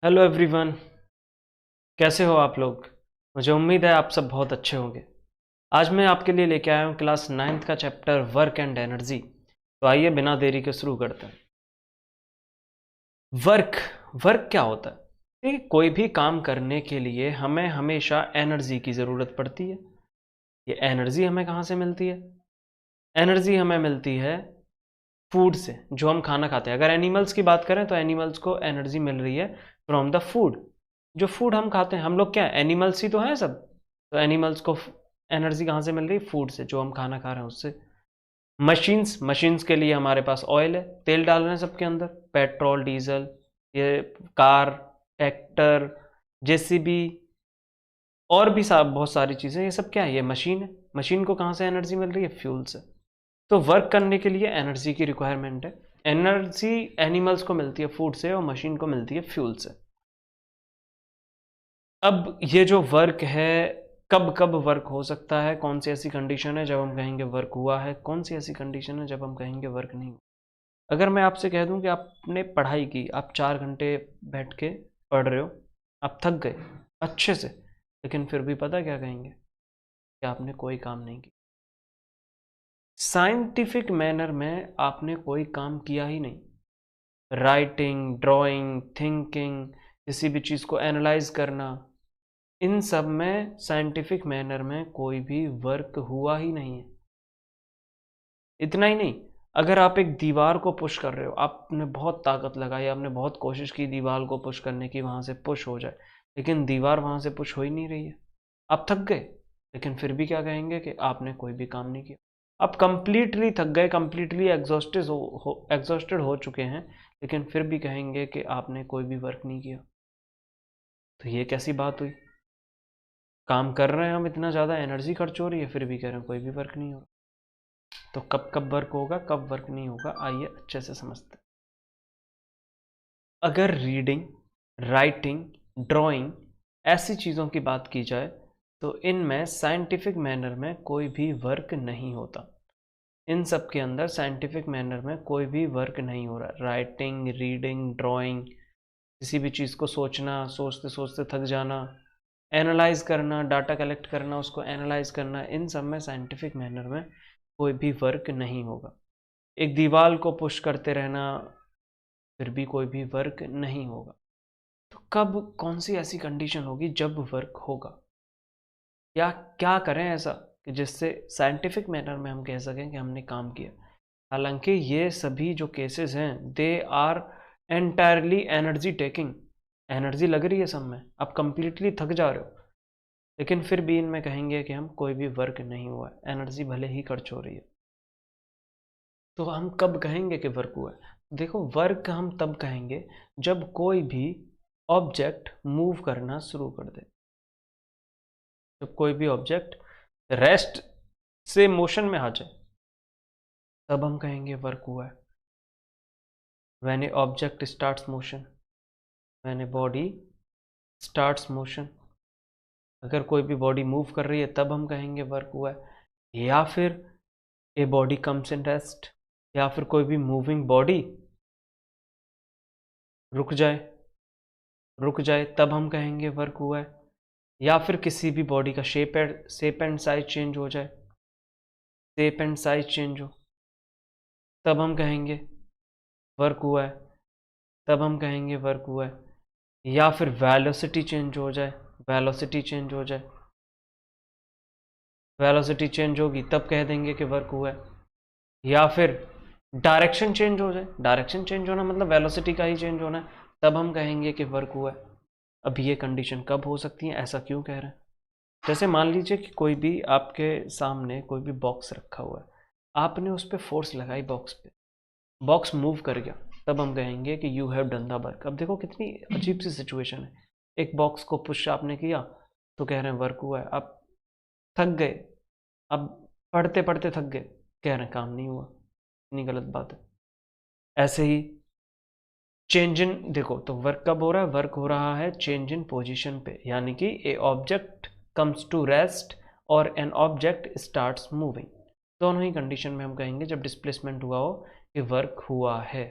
Hello everyone. कैसे हो आप लोग? मुझे उम्मीद है आप सब बहुत अच्छे होंगे। आज मैं आपके लिए लेके आया हूँ क्लास 9th का चैप्टर वर्क एंड एनर्जी। तो आइए बिना देरी के शुरू करते हैं। वर्क वर्क क्या होता है? देखिए, कोई भी काम करने के लिए हमें हमेशा एनर्जी की ज़रूरत पड़ती है। ये एनर्जी हमें कहाँ से मिलती है? एनर्जी हमें मिलती है फूड से, जो हम खाना खाते हैं। अगर एनिमल्स की बात करें तो एनिमल्स को एनर्जी मिल रही है फ्रॉम द फूड। जो फूड हम खाते हैं, हम लोग क्या एनिमल्स ही तो हैं सब। तो एनिमल्स को एनर्जी कहाँ से मिल रही है? फूड से, जो हम खाना खा रहे हैं उससे। मशीन्स मशीन्स के लिए हमारे पास ऑयल है, तेल डाल रहे हैं सबके अंदर, पेट्रोल डीजल, ये कार, ट्रैक्टर, जेसीबी और भी बहुत सारी चीज़ें। ये सब क्या है? ये मशीन है। मशीन को कहाँ से एनर्जी मिल रही है? फ्यूल से। तो वर्क करने के लिए एनर्जी की रिक्वायरमेंट है। एनर्जी एनिमल्स को मिलती है फूड से और मशीन को मिलती है फ्यूल से। अब ये जो वर्क है, कब कब वर्क हो सकता है? कौन सी ऐसी कंडीशन है जब हम कहेंगे वर्क हुआ है? कौन सी ऐसी कंडीशन है जब हम कहेंगे वर्क नहीं हुआ? अगर मैं आपसे कह दूं कि आपने पढ़ाई की, आप 4 घंटे बैठ के पढ़ रहे हो, आप थक गए अच्छे से, लेकिन फिर भी पता क्या कहेंगे? कि आपने कोई काम नहीं किया। साइंटिफिक मैनर में आपने कोई काम किया ही नहीं। राइटिंग, ड्राइंग, थिंकिंग, किसी भी चीज़ को एनालाइज करना, इन सब में साइंटिफिक मैनर में कोई भी वर्क हुआ ही नहीं है। इतना ही नहीं, अगर आप एक दीवार को पुश कर रहे हो, आपने बहुत ताकत लगाई, आपने बहुत कोशिश की दीवार को पुश करने की, वहाँ से पुश हो जाए, लेकिन दीवार वहाँ से पुश हो ही नहीं रही है। आप थक गए, लेकिन फिर भी क्या कहेंगे? कि आपने कोई भी काम नहीं किया। आप कंप्लीटली थक गए, कंप्लीटली एग्जॉस्टेड हो चुके हैं, लेकिन फिर भी कहेंगे कि आपने कोई भी वर्क नहीं किया। तो ये कैसी बात हुई? काम कर रहे हैं हम, इतना ज़्यादा एनर्जी खर्च हो रही है, फिर भी कह रहे हैं कोई भी वर्क नहीं हो रहा। तो कब कब वर्क होगा, कब वर्क नहीं होगा, आइए अच्छे से समझते हैं। अगर रीडिंग, राइटिंग, ड्राइंग ऐसी चीज़ों की बात की जाए, तो इनमें साइंटिफिक मैनर में कोई भी वर्क नहीं होता। इन सब के अंदर साइंटिफिक मैनर में कोई भी वर्क नहीं हो रहा। राइटिंग, रीडिंग, ड्राइंग, किसी भी चीज़ को सोचना, सोचते सोचते थक जाना, एनालाइज करना, डाटा कलेक्ट करना, उसको एनालाइज करना, इन सब में साइंटिफिक मैनर में कोई भी वर्क नहीं होगा। एक दीवार को पुश करते रहना, फिर भी कोई भी वर्क नहीं होगा। तो कब, कौन सी ऐसी कंडीशन होगी जब वर्क होगा? या क्या करें ऐसा कि जिससे साइंटिफिक मैनर में हम कह सकें कि हमने काम किया? हालांकि ये सभी जो केसेस हैं, they are entirely energy taking. Energy लग रही है सब में, आप कंप्लीटली थक जा रहे हो, लेकिन फिर भी इनमें कहेंगे कि हम कोई भी वर्क नहीं हुआ है, एनर्जी भले ही खर्च हो रही है। तो हम कब कहेंगे कि वर्क हुआ है? देखो, वर्क हम तब कहेंगे जब कोई भी ऑब्जेक्ट मूव करना शुरू कर दे। जब कोई भी ऑब्जेक्ट रेस्ट से मोशन में आ जाए, तब हम कहेंगे वर्क हुआ है। When A object starts motion, when a body starts motion, अगर कोई भी बॉडी मूव कर रही है तब हम कहेंगे वर्क हुआ है। या फिर a body comes in rest, या फिर कोई भी मूविंग बॉडी रुक जाए, तब हम कहेंगे वर्क हुआ है। या फिर किसी भी बॉडी का शेप एंड साइज चेंज हो जाए, शेप एंड साइज चेंज हो, तब हम कहेंगे वर्क हुआ है। तब हम कहेंगे वर्क हुआ है। या फिर वेलोसिटी चेंज हो जाए, वेलोसिटी चेंज हो जाए, वेलोसिटी चेंज होगी तब कह देंगे कि वर्क हुआ है। या फिर डायरेक्शन चेंज हो जाए, डायरेक्शन चेंज होना मतलब वेलोसिटी का ही चेंज होना है, तब हम कहेंगे कि वर्क हुआ है। अब ये कंडीशन कब हो सकती है, ऐसा क्यों कह रहे हैं? जैसे मान लीजिए कि कोई भी आपके सामने कोई भी बॉक्स रखा हुआ है, आपने उस पर फोर्स लगाई, बॉक्स पे, बॉक्स मूव कर गया, तब हम कहेंगे कि you have done the work. अब देखो कितनी अजीब सी सिचुएशन है। एक बॉक्स को पुश आपने किया, तो कह रहे हैं वर्क हुआ है। आप थक गए, अब पढ़ते पढ़ते थक गए, कह रहे हैं काम नहीं हुआ। इतनी गलत बात है। ऐसे ही चेंज इन, देखो तो वर्क कब हो रहा है? वर्क हो रहा है चेंज इन पोजीशन पे, यानी कि a object comes to rest और एन ऑब्जेक्ट स्टार्ट्स मूविंग। दोनों ही कंडीशन में हम कहेंगे जब डिस्प्लेसमेंट हुआ हो कि वर्क हुआ है।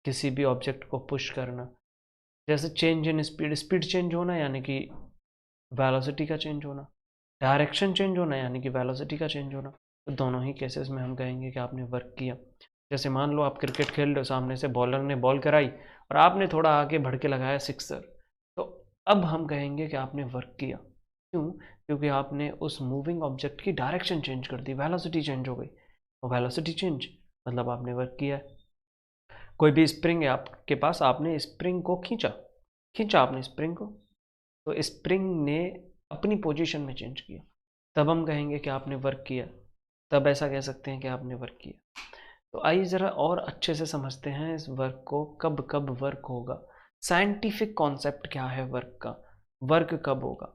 किसी भी ऑब्जेक्ट को पुश करना, जैसे change in speed, speed change होना यानी कि वेलोसिटी का चेंज होना, डायरेक्शन चेंज होना यानी कि वेलोसिटी का चेंज होना। तो दोनों ही केसेस में हम कहेंगे कि आपने वर्क किया। जैसे मान लो आप क्रिकेट खेल रहे हो, सामने से बॉलर ने बॉल कराई और आपने थोड़ा आगे बढ़ के लगाया सिक्सर, तो अब हम कहेंगे कि आपने वर्क किया। क्यों? क्योंकि आपने उस मूविंग ऑब्जेक्ट की डायरेक्शन चेंज कर दी, वेलोसिटी चेंज हो गई, और वेलोसिटी चेंज मतलब आपने वर्क किया है। कोई भी स्प्रिंग है आपके पास, आपने स्प्रिंग को खींचा, खींचा आपने स्प्रिंग को, तो स्प्रिंग ने अपनी पोजीशन में चेंज किया, तब हम कहेंगे कि आपने वर्क किया। तब ऐसा कह सकते हैं कि आपने वर्क किया। तो आइए ज़रा और अच्छे से समझते हैं इस वर्क को, कब कब वर्क होगा, साइंटिफिक कॉन्सेप्ट क्या है वर्क का, वर्क कब होगा।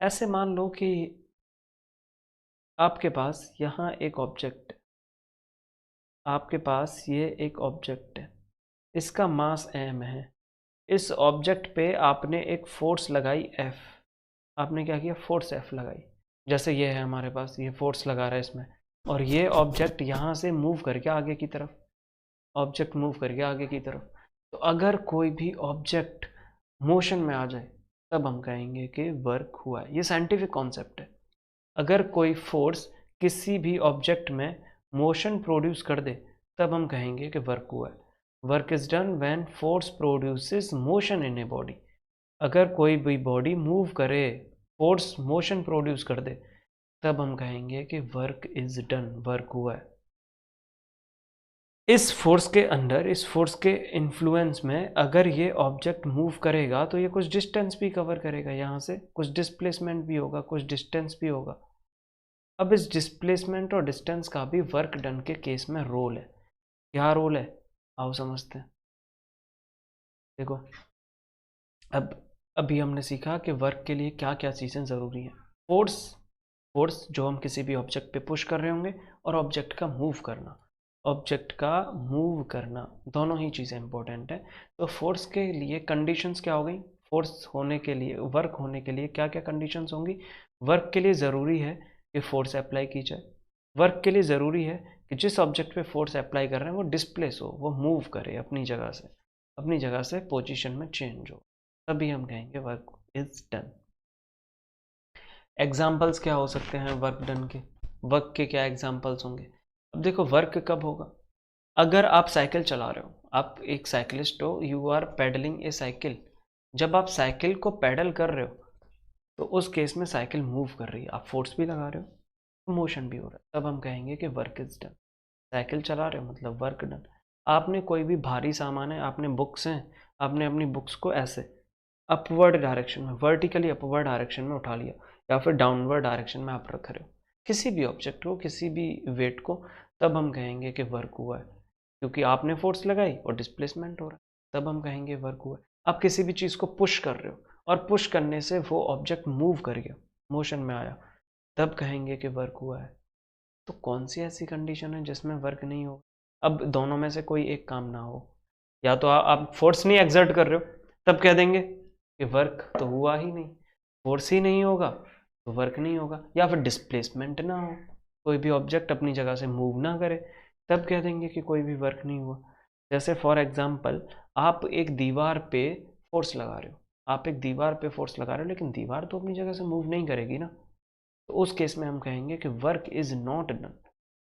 ऐसे मान लो कि आपके पास यहाँ एक ऑब्जेक्ट है, आपके पास ये एक ऑब्जेक्ट है, इसका मास m है। इस ऑब्जेक्ट पे आपने एक फोर्स लगाई F, आपने क्या किया, फोर्स F लगाई। जैसे ये है हमारे पास, ये फोर्स लगा रहा है इसमें, और ये ऑब्जेक्ट यहाँ से मूव करके आगे की तरफ, ऑब्जेक्ट मूव करके आगे की तरफ। तो अगर कोई भी ऑब्जेक्ट मोशन में आ जाए तब हम कहेंगे कि वर्क हुआ है। ये साइंटिफिक कॉन्सेप्ट है। अगर कोई फोर्स किसी भी ऑब्जेक्ट में मोशन प्रोड्यूस कर दे तब हम कहेंगे कि वर्क हुआ है। Work is done when force produces motion in a body. अगर कोई भी बॉडी मूव करे, फोर्स मोशन प्रोड्यूस कर दे, तब हम कहेंगे कि वर्क इज डन, वर्क हुआ है। इस फोर्स के अंदर, इस फोर्स के इन्फ्लुएंस में अगर ये ऑब्जेक्ट मूव करेगा तो ये कुछ डिस्टेंस भी कवर करेगा, यहाँ से कुछ डिस्प्लेसमेंट भी होगा, कुछ डिस्टेंस भी होगा। अब इस डिस्प्लेसमेंट और डिस्टेंस का भी वर्क डन के केस में रोल है। क्या रोल है, आओ समझते हैं। देखो, अब अभी हमने सीखा कि वर्क के लिए क्या क्या चीज़ें ज़रूरी हैं। फोर्स, फोर्स जो हम किसी भी ऑब्जेक्ट पे पुश कर रहे होंगे, और ऑब्जेक्ट का मूव करना, ऑब्जेक्ट का मूव करना, दोनों ही चीज़ें इंपॉर्टेंट है। तो फोर्स के लिए कंडीशंस क्या हो गई, फोर्स होने के लिए, वर्क होने के लिए क्या क्या कंडीशंस होंगी। वर्क के लिए ज़रूरी है कि फोर्स अप्लाई की जाए। वर्क के लिए ज़रूरी है कि जिस ऑब्जेक्ट पे फोर्स अप्लाई कर रहे हैं वो डिस्प्लेस हो, वो मूव करे अपनी जगह से, अपनी जगह से पोजीशन में चेंज हो, तभी हम कहेंगे वर्क इज डन। एग्जाम्पल्स क्या हो सकते हैं वर्क डन के, वर्क के क्या एग्जाम्पल्स होंगे। अब देखो, वर्क कब होगा, अगर आप साइकिल चला रहे हो, आप एक साइकिलिस्ट हो, you are pedalling a cycle. जब आप साइकिल को पैडल कर रहे हो तो उस केस में साइकिल मूव कर रही है, आप फोर्स भी लगा रहे हो, मोशन भी हो रहा है, तब हम कहेंगे कि वर्क इज डन। साइकिल चला रहे हो मतलब वर्क डन। आपने कोई भी भारी सामान है, आपने बुक्स हैं, आपने अपनी बुक्स को ऐसे अपवर्ड डायरेक्शन में, वर्टिकली अपवर्ड डायरेक्शन में उठा लिया, या फिर डाउनवर्ड डायरेक्शन में आप रख रहे हो किसी भी ऑब्जेक्ट को, किसी भी वेट को, तब हम कहेंगे कि वर्क हुआ है, क्योंकि आपने फोर्स लगाई और डिस्प्लेसमेंट हो रहा है, तब हम कहेंगे वर्क हुआ है। आप किसी भी चीज़ को पुश कर रहे हो और पुश करने से वो ऑब्जेक्ट मूव कर गया, मोशन में आया, तब कहेंगे कि वर्क हुआ है। तो कौन सी ऐसी कंडीशन है जिसमें वर्क नहीं हो। अब दोनों में से कोई एक काम ना हो, या तो आप फोर्स नहीं एक्सर्ट कर रहे हो, तब कह देंगे कि वर्क तो हुआ ही नहीं, फोर्स ही नहीं होगा तो वर्क नहीं होगा। या फिर डिस्प्लेसमेंट ना हो, कोई भी ऑब्जेक्ट अपनी जगह से मूव ना करे, तब कह देंगे कि कोई भी वर्क नहीं हुआ। जैसे फॉर एग्जाम्पल, आप एक दीवार पे फोर्स लगा रहे हो, आप एक दीवार पे फोर्स लगा रहे हो, लेकिन दीवार तो अपनी जगह से मूव नहीं करेगी ना, तो उस केस में हम कहेंगे कि वर्क इज नॉट डन।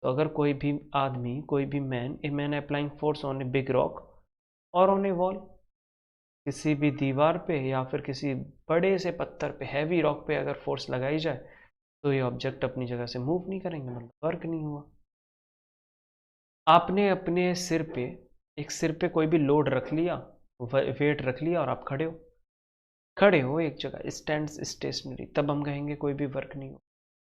तो अगर कोई भी आदमी, कोई भी man applying force on a big rock और ऑन ए वॉल, किसी भी दीवार पे या फिर किसी बड़े से पत्थर पे, हैवी रॉक पे अगर फोर्स लगाई जाए तो ये ऑब्जेक्ट अपनी जगह से मूव नहीं करेंगे, मतलब वर्क नहीं हुआ। आपने अपने सिर पे, एक सिर पे कोई भी लोड रख लिया, वेट रख लिया, और आप खड़े हो, खड़े हो एक जगह, स्टैंड स्टेशनरी, तब हम कहेंगे कोई भी वर्क नहीं हो।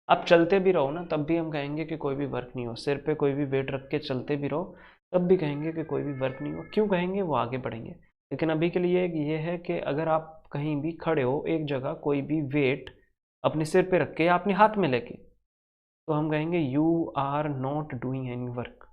आप चलते भी रहो ना, तब भी हम कहेंगे कि कोई भी वर्क नहीं हो। सिर पे कोई भी वेट रख के चलते भी रहो, तब भी कहेंगे कि कोई भी वर्क नहीं हो। क्यों कहेंगे, वो आगे बढ़ेंगे। लेकिन अभी के लिए ये है कि अगर आप कहीं भी खड़े हो एक जगह, कोई भी वेट अपने सिर पे रख के या अपने हाथ में लेके, तो हम कहेंगे you are not doing any work.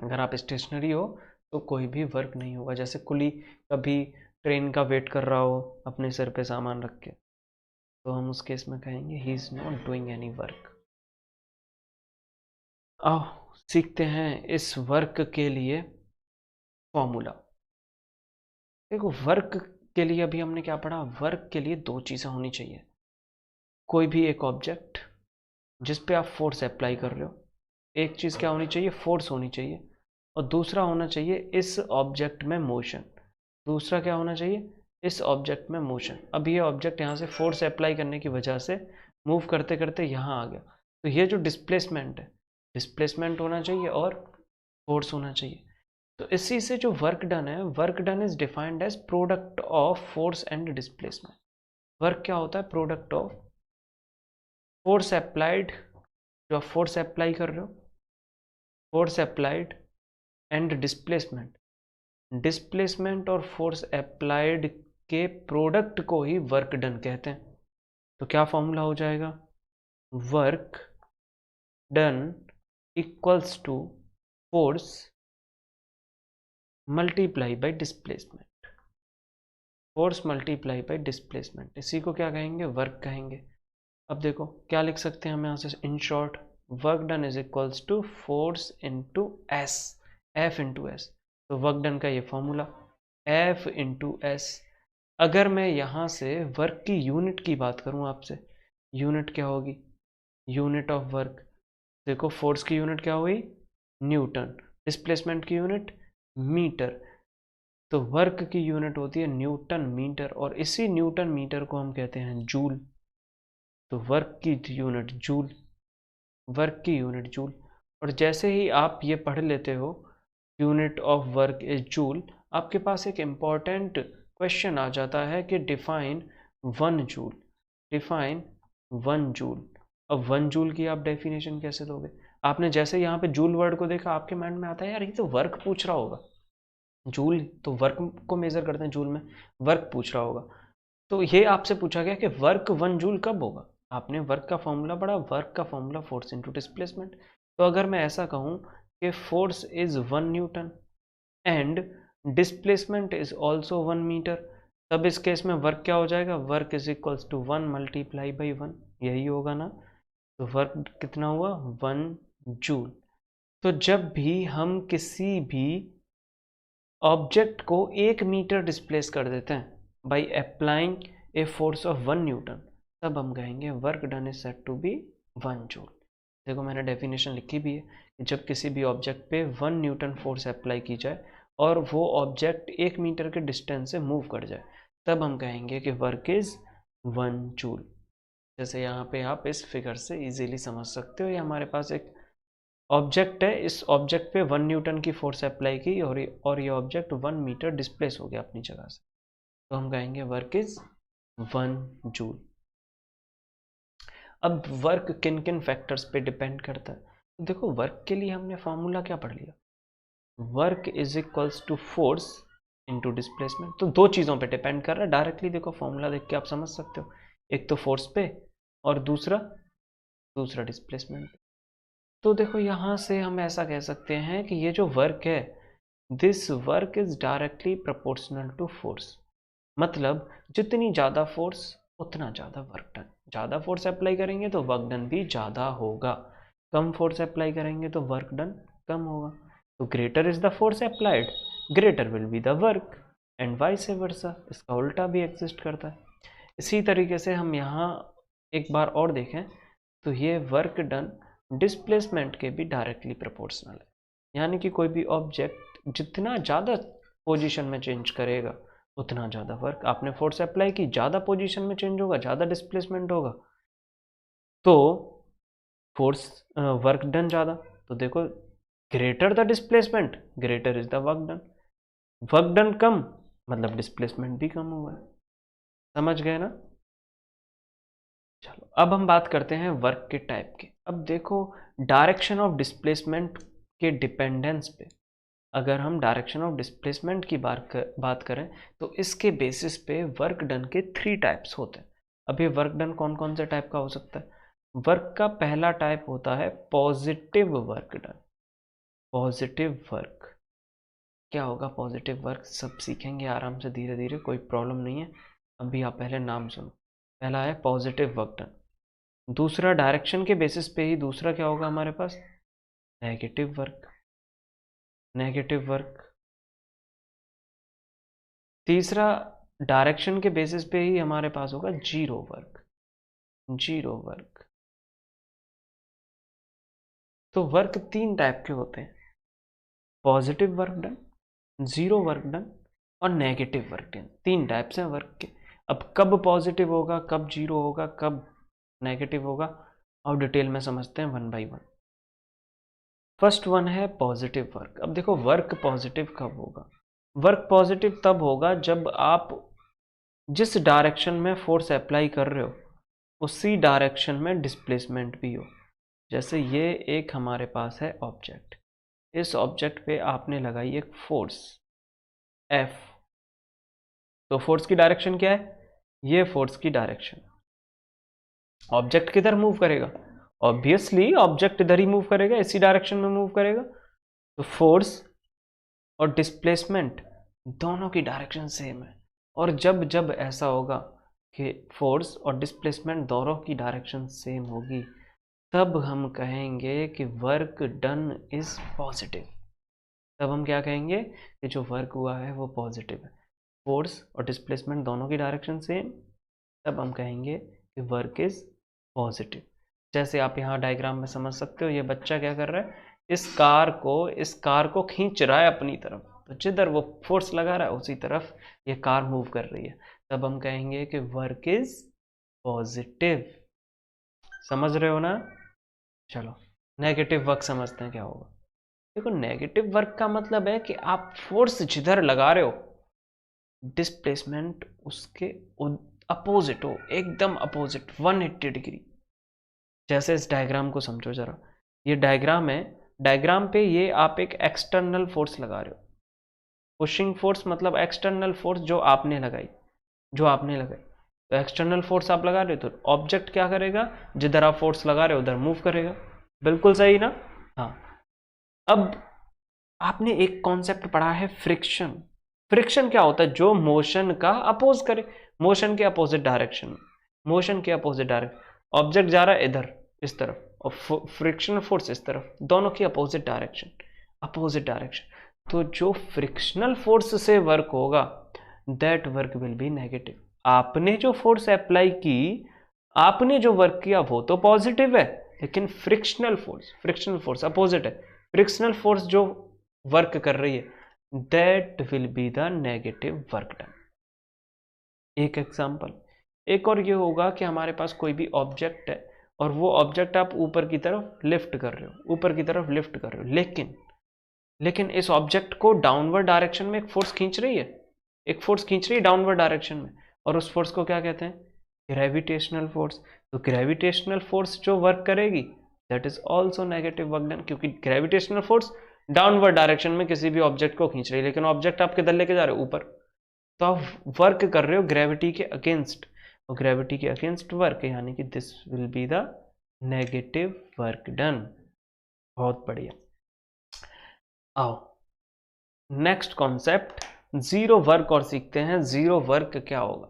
अगर आप स्टेशनरी हो तो कोई भी वर्क नहीं होगा। जैसे कुली कभी ट्रेन का वेट कर रहा हो अपने सिर पे सामान रख के, तो हम उस केस में कहेंगे he is not doing any work. आओ सीखते हैं इस वर्क के लिए फॉर्मूला। देखो वर्क के लिए अभी हमने क्या पढ़ा, वर्क के लिए दो चीज़ें होनी चाहिए, कोई भी एक ऑब्जेक्ट जिस पे आप फोर्स अप्लाई कर रहे हो, एक चीज़ क्या होनी चाहिए, फोर्स होनी चाहिए, और दूसरा होना चाहिए इस ऑब्जेक्ट में मोशन। दूसरा क्या होना चाहिए, इस ऑब्जेक्ट में मोशन। अब ये ऑब्जेक्ट यहाँ से फोर्स अप्लाई करने की वजह से मूव करते करते यहाँ आ गया, तो ये जो डिस्प्लेसमेंट है, डिस्प्लेसमेंट होना चाहिए और फोर्स होना चाहिए। तो इसी से जो वर्क डन है, work done is defined as product of force and displacement. Work क्या होता है, प्रोडक्ट ऑफ फोर्स अप्लाइड, जो आप फोर्स अप्लाई कर रहे हो, force applied and displacement, displacement और फोर्स अप्लाइड के प्रोडक्ट को ही वर्क डन कहते हैं। तो क्या फॉर्मूला हो जाएगा, work done equals to force multiply by displacement, force multiply by displacement, इसी को क्या कहेंगे, वर्क कहेंगे। अब देखो क्या लिख सकते हैं हम यहाँ से, in short work done is equals to force into S, F into S. तो वर्क डन का ये फॉर्मूला एफ इंटू एस। अगर मैं यहाँ से वर्क की यूनिट की बात करूँ आपसे, यूनिट क्या होगी, यूनिट ऑफ वर्क, देखो फोर्स की यूनिट क्या हुई, न्यूटन, डिस्प्लेसमेंट की यूनिट मीटर, तो वर्क की यूनिट होती है न्यूटन मीटर, और इसी न्यूटन मीटर को हम कहते हैं जूल। तो वर्क की यूनिट जूल, वर्क की यूनिट जूल। और जैसे ही आप ये पढ़ लेते हो unit of work is joule, आपके पास एक इम्पॉर्टेंट क्वेश्चन आ जाता है कि define one joule, define one joule. अब वन जूल की आप डेफिनेशन कैसे दोगे, आपने जैसे यहाँ पे जूल वर्ड को देखा आपके माइंड में आता है यार ये तो वर्क पूछ रहा होगा, जूल तो वर्क को मेजर करते हैं, जूल में वर्क पूछ रहा होगा। तो ये आपसे पूछा गया कि वर्क वन जूल कब होगा, आपने वर्क का फॉर्मूला पढ़ा, वर्क का फॉर्मूला फोर्स इनटू डिस्प्लेसमेंट। तो अगर मैं ऐसा कहूँ कि force is 1 newton and displacement is also 1 metre, तब इस केस में वर्क क्या हो जाएगा, वर्क इज इक्वल्स टू 1 × 1, यही होगा ना। तो वर्क कितना हुआ, 1 जूल। तो जब भी हम किसी भी ऑब्जेक्ट को 1 मीटर डिस्प्लेस कर देते हैं by applying a force of 1 newton, तब हम कहेंगे work done is said to be 1 joule. देखो मैंने डेफिनेशन लिखी भी है कि जब किसी भी ऑब्जेक्ट पे 1 न्यूटन फोर्स अप्लाई की जाए और वो ऑब्जेक्ट 1 मीटर के डिस्टेंस से मूव कर जाए, तब हम कहेंगे कि वर्क इज 1 जूल। जैसे यहाँ पे आप इस फिगर से इजीली समझ सकते हो, ये हमारे पास एक ऑब्जेक्ट है, इस ऑब्जेक्ट पे 1 न्यूटन की फोर्स अप्लाई की और ये ऑब्जेक्ट 1 मीटर डिस्प्लेस हो गया अपनी जगह से, तो हम कहेंगे वर्क इज 1 जूल। अब वर्क किन किन फैक्टर्स पे डिपेंड करता है, तो देखो वर्क के लिए हमने फॉर्मूला क्या पढ़ लिया, work is equals to force into displacement. तो दो चीज़ों पे डिपेंड कर रहा है, डायरेक्टली देखो फॉर्मूला देख के आप समझ सकते हो, एक तो फोर्स पे और दूसरा दूसरा डिस्प्लेसमेंट। तो देखो यहाँ से हम ऐसा कह सकते हैं कि ये जो वर्क है, this work is directly proportional to force, मतलब जितनी ज़्यादा फोर्स उतना ज़्यादा वर्क डन, ज़्यादा फोर्स अप्लाई करेंगे तो वर्क डन भी ज़्यादा होगा, कम फोर्स अप्लाई करेंगे तो वर्क डन कम होगा। तो greater is the force applied, greater will be the work, and vice versa, इसका उल्टा भी एग्जिस्ट करता है। इसी तरीके से हम यहाँ एक बार और देखें तो ये वर्क डन डिस्प्लेसमेंट के भी डायरेक्टली प्रोपोर्शनल है, यानी कि कोई भी ऑब्जेक्ट जितना ज़्यादा पोजीशन में चेंज करेगा उतना ज़्यादा वर्क, आपने फोर्स अप्लाई की, ज़्यादा पोजीशन में चेंज होगा, ज़्यादा डिस्प्लेसमेंट होगा, तो फोर्स वर्क डन ज़्यादा। तो देखो greater the displacement greater is the work done, work done कम मतलब डिस्प्लेसमेंट भी कम हुआ है, समझ गए ना। चलो अब हम बात करते हैं वर्क के टाइप के। अब देखो डायरेक्शन ऑफ डिस्प्लेसमेंट के डिपेंडेंस पे, अगर हम डायरेक्शन ऑफ डिस्प्लेसमेंट की बात करें तो इसके बेसिस पे वर्क डन के 3 टाइप्स होते हैं। अभी वर्क डन कौन कौन से टाइप का हो सकता है, वर्क का पहला टाइप होता है positive work done. Positive work क्या होगा, पॉजिटिव वर्क सब सीखेंगे आराम से धीरे धीरे, कोई प्रॉब्लम नहीं है, अभी आप पहले नाम सुनो। पहला है पॉजिटिव वर्क डन, दूसरा डायरेक्शन के बेसिस पे ही दूसरा क्या होगा हमारे पास, नेगेटिव वर्क, नेगेटिव वर्क। तीसरा, डायरेक्शन के बेसिस पे ही हमारे पास होगा जीरो वर्क। Zero work. तो वर्क तीन टाइप के होते हैं, positive work done, zero work done और नेगेटिव वर्क डन। तीन टाइप्स हैं वर्क के। अब कब पॉजिटिव होगा, कब जीरो होगा, कब नेगेटिव होगा, और डिटेल में समझते हैं one by one. First one है पॉजिटिव वर्क। अब देखो वर्क पॉजिटिव कब होगा। वर्क पॉजिटिव तब होगा जब आप जिस डायरेक्शन में फोर्स अप्लाई कर रहे हो उसी डायरेक्शन में डिस्प्लेसमेंट भी हो। जैसे ये एक हमारे पास है ऑब्जेक्ट, इस ऑब्जेक्ट पे आपने लगाई एक फोर्स F, तो फोर्स की डायरेक्शन क्या है, ये फोर्स की डायरेक्शन। ऑब्जेक्ट किधर मूव करेगा, ऑब्वियसली ऑब्जेक्ट इधर ही मूव करेगा, इसी डायरेक्शन में मूव करेगा। तो फोर्स और डिस्प्लेसमेंट दोनों की डायरेक्शन सेम है। और जब जब ऐसा होगा कि फोर्स और डिस्प्लेसमेंट दोनों की डायरेक्शन सेम होगी, तब हम कहेंगे कि वर्क डन इज पॉजिटिव। तब हम क्या कहेंगे कि जो वर्क हुआ है वो पॉजिटिव है। फोर्स और डिस्प्लेसमेंट दोनों की डायरेक्शन सेम, तब हम कहेंगे कि वर्क इज पॉजिटिव। जैसे आप यहाँ डायग्राम में समझ सकते हो, ये बच्चा क्या कर रहा है, इस कार को खींच रहा है अपनी तरफ। तो जिधर वो फोर्स लगा रहा है उसी तरफ ये कार मूव कर रही है, तब हम कहेंगे कि वर्क इज पॉजिटिव। समझ रहे हो ना। चलो नेगेटिव वर्क समझते हैं क्या होगा। देखो नेगेटिव वर्क का मतलब है कि आप फोर्स जिधर लगा रहे हो डिस्प्लेसमेंट उसके अपोजिट हो, एकदम अपोजिट 180 डिग्री। जैसे इस डायग्राम को समझो जरा, ये डायग्राम है, डायग्राम पे ये आप एक एक्सटर्नल फोर्स लगा रहे हो। पुशिंग फोर्स मतलब एक्सटर्नल फोर्स जो आपने लगाई, तो एक्सटर्नल फोर्स आप लगा रहे हो तो ऑब्जेक्ट क्या करेगा, जिधर आप फोर्स लगा रहे हो उधर मूव करेगा। बिल्कुल सही ना। हाँ। अब आपने एक कॉन्सेप्ट पढ़ा है फ्रिक्शन। फ्रिक्शन क्या होता है, जो मोशन का अपोज करे, मोशन के अपोजिट डायरेक्शन में, मोशन के अपोजिट डायरेक्शन। ऑब्जेक्ट जा रहा है इधर इस तरफ और फ्रिक्शनल फोर्स इस तरफ, दोनों की अपोजिट डायरेक्शन, अपोजिट डायरेक्शन। तो जो फ्रिक्शनल फोर्स से वर्क होगा that work will be negative. आपने जो फोर्स अप्लाई की, आपने जो वर्क किया वो तो पॉजिटिव है, लेकिन फ्रिक्शनल फोर्स अपोजिट है। फ्रिक्शनल फोर्स जो वर्क कर रही है that will be the negative work done. एक एग्जांपल, एक और ये होगा कि हमारे पास कोई भी ऑब्जेक्ट है और वो ऑब्जेक्ट आप ऊपर की तरफ लिफ्ट कर रहे हो, ऊपर की तरफ लिफ्ट कर रहे हो, लेकिन इस ऑब्जेक्ट को डाउनवर्ड डायरेक्शन में एक फोर्स खींच रही है, एक फोर्स खींच रही है डाउनवर्ड डायरेक्शन में, और उस फोर्स को क्या कहते हैं, ग्रेविटेशनल फोर्स। तो ग्रेविटेशनल फोर्स जो वर्क करेगी that is also negative work done, क्योंकि ग्रेविटेशनल फोर्स डाउनवर्ड डायरेक्शन में किसी भी ऑब्जेक्ट को खींच रही है, लेकिन ऑब्जेक्ट आप किधर लेके जा रहे हो, ऊपर। तो आप वर्क कर रहे हो ग्रेविटी के अगेंस्ट, और ग्रेविटी के अगेंस्ट वर्क, यानी कि this will be the negative work done. बहुत बढ़िया। आओ नेक्स्ट कॉन्सेप्ट जीरो वर्क और सीखते हैं। जीरो वर्क क्या होगा।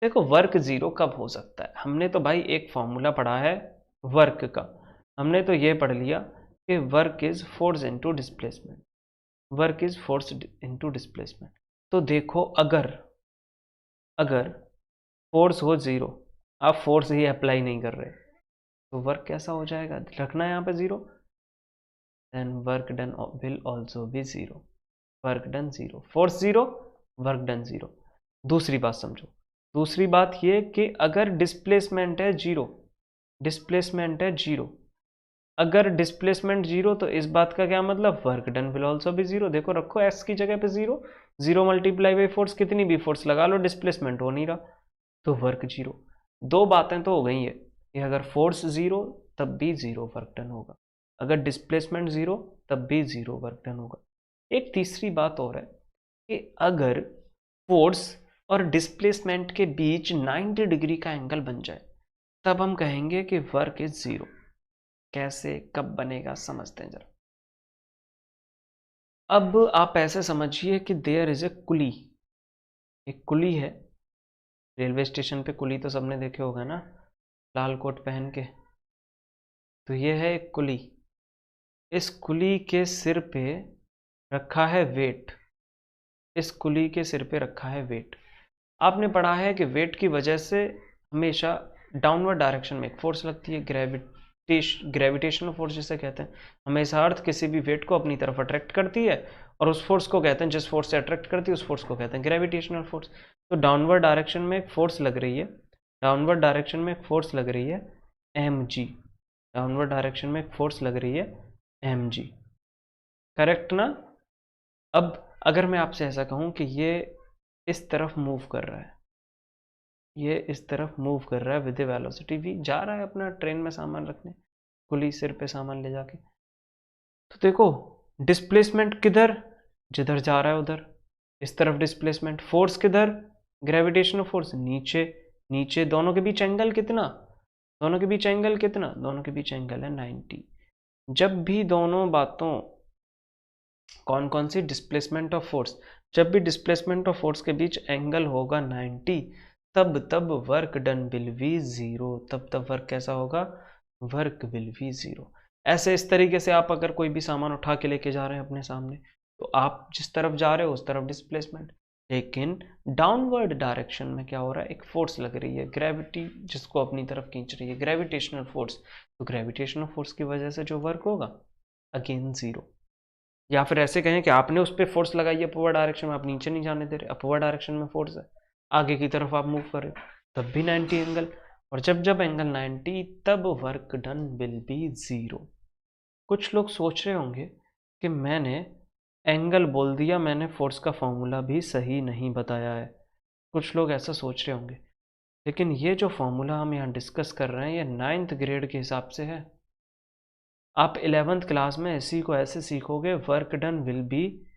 देखो वर्क जीरो कब हो सकता है, हमने तो भाई एक फॉर्मूला पढ़ा है वर्क का, हमने तो ये पढ़ लिया कि work is force into displacement, work is force into displacement. तो देखो अगर अगर फोर्स हो जीरो, आप फोर्स ही अप्लाई नहीं कर रहे, तो वर्क कैसा हो जाएगा, रखना है यहाँ पे zero, then work done will also be zero. Work done zero, force zero, work done zero. दूसरी बात समझो, दूसरी बात ये कि अगर डिस्प्लेसमेंट है जीरो, डिस्प्लेसमेंट है जीरो, अगर डिस्प्लेसमेंट जीरो तो इस बात का क्या मतलब, वर्क डन विल ऑल्सो भी जीरो। देखो रखो एस की जगह पे zero, zero multiply by force, कितनी भी फोर्स लगा लो डिस्प्लेसमेंट हो नहीं रहा, तो वर्क जीरो। दो बातें तो हो गई है कि अगर फोर्स जीरो तब भी जीरो वर्क डन होगा, अगर डिस्प्लेसमेंट जीरो तब भी जीरो वर्क डन होगा। एक तीसरी बात और है कि अगर फोर्स और डिस्प्लेसमेंट के बीच 90 डिग्री का एंगल बन जाए तब हम कहेंगे कि वर्क इज जीरो। कैसे कब बनेगा समझते हैं जरा। अब आप ऐसे समझिए कि देयर इज ए कुली, एक कुली है, रेलवे स्टेशन पे कुली तो सबने देखे होगा ना, लाल कोट पहन के। तो ये है एक कुली, इस कुली के सिर पे रखा है वेट, इस कुली के सिर पे रखा है वेट। आपने पढ़ा है कि वेट की वजह से हमेशा डाउनवर्ड डायरेक्शन में एक फोर्स लगती है, ग्रेविटेशनल फोर्स जिसे कहते हैं। हमेशा अर्थ किसी भी वेट को अपनी तरफ अट्रैक्ट करती है और उस फोर्स को कहते हैं, जिस फोर्स से अट्रैक्ट करती है उस फोर्स को कहते हैं ग्रेविटेशनल फोर्स। तो डाउनवर्ड डायरेक्शन में एक फोर्स लग रही है, डाउनवर्ड डायरेक्शन में एक फोर्स लग रही है mg, डाउनवर्ड डायरेक्शन में एक फोर्स लग रही है mg, करेक्ट ना। अब अगर मैं आपसे ऐसा कहूं कि ये इस तरफ मूव कर रहा है, ये इस तरफ मूव कर रहा है विद वेलोसिटी v, जा रहा है अपना ट्रेन में सामान रखने, कुली सिर पे सामान ले जाके। तो देखो डिस्प्लेसमेंट किधर, जिधर जा रहा है उधर, इस तरफ डिस्प्लेसमेंट, फोर्स किधर, ग्रेविटेशनल फोर्स नीचे, नीचे। दोनों के बीच एंगल कितना, दोनों के बीच एंगल कितना, दोनों के बीच एंगल है 90। जब भी दोनों बातों, कौन कौन सी, डिस्प्लेसमेंट ऑफ फोर्स, जब भी डिस्प्लेसमेंट ऑफ फोर्स के बीच एंगल होगा 90, तब work done will be zero, तब वर्क कैसा होगा, वर्क विल बी जीरो। ऐसे इस तरीके से आप अगर कोई भी सामान उठा के लेके जा रहे हैं अपने सामने, तो आप जिस तरफ जा रहे हो उस तरफ डिस्प्लेसमेंट, लेकिन डाउनवर्ड डायरेक्शन में क्या हो रहा है, एक फोर्स लग रही है, ग्रेविटी जिसको अपनी तरफ खींच रही है, ग्रेविटेशनल फोर्स। तो ग्रेविटेशनल फोर्स की वजह से जो वर्क होगा अगेन जीरो। या फिर ऐसे कहें कि आपने उस पर फोर्स लगाई है अपवर्ड डायरेक्शन में, आप नीचे नहीं जाने दे रहे, अपवर्ड डायरेक्शन में फोर्स है, आगे की तरफ आप मूव कर रहे हो, तब भी 90 एंगल। और जब जब एंगल 90, तब work done will be zero. कुछ लोग सोच रहे होंगे कि मैंने एंगल बोल दिया, मैंने फोर्स का फॉर्मूला भी सही नहीं बताया है। कुछ लोग ऐसा सोच रहे होंगे, लेकिन ये जो फॉर्मूला हम यहाँ डिस्कस कर रहे हैं ये 9th ग्रेड के हिसाब से है। आप 11th क्लास में इसी को ऐसे सीखोगे, work done will B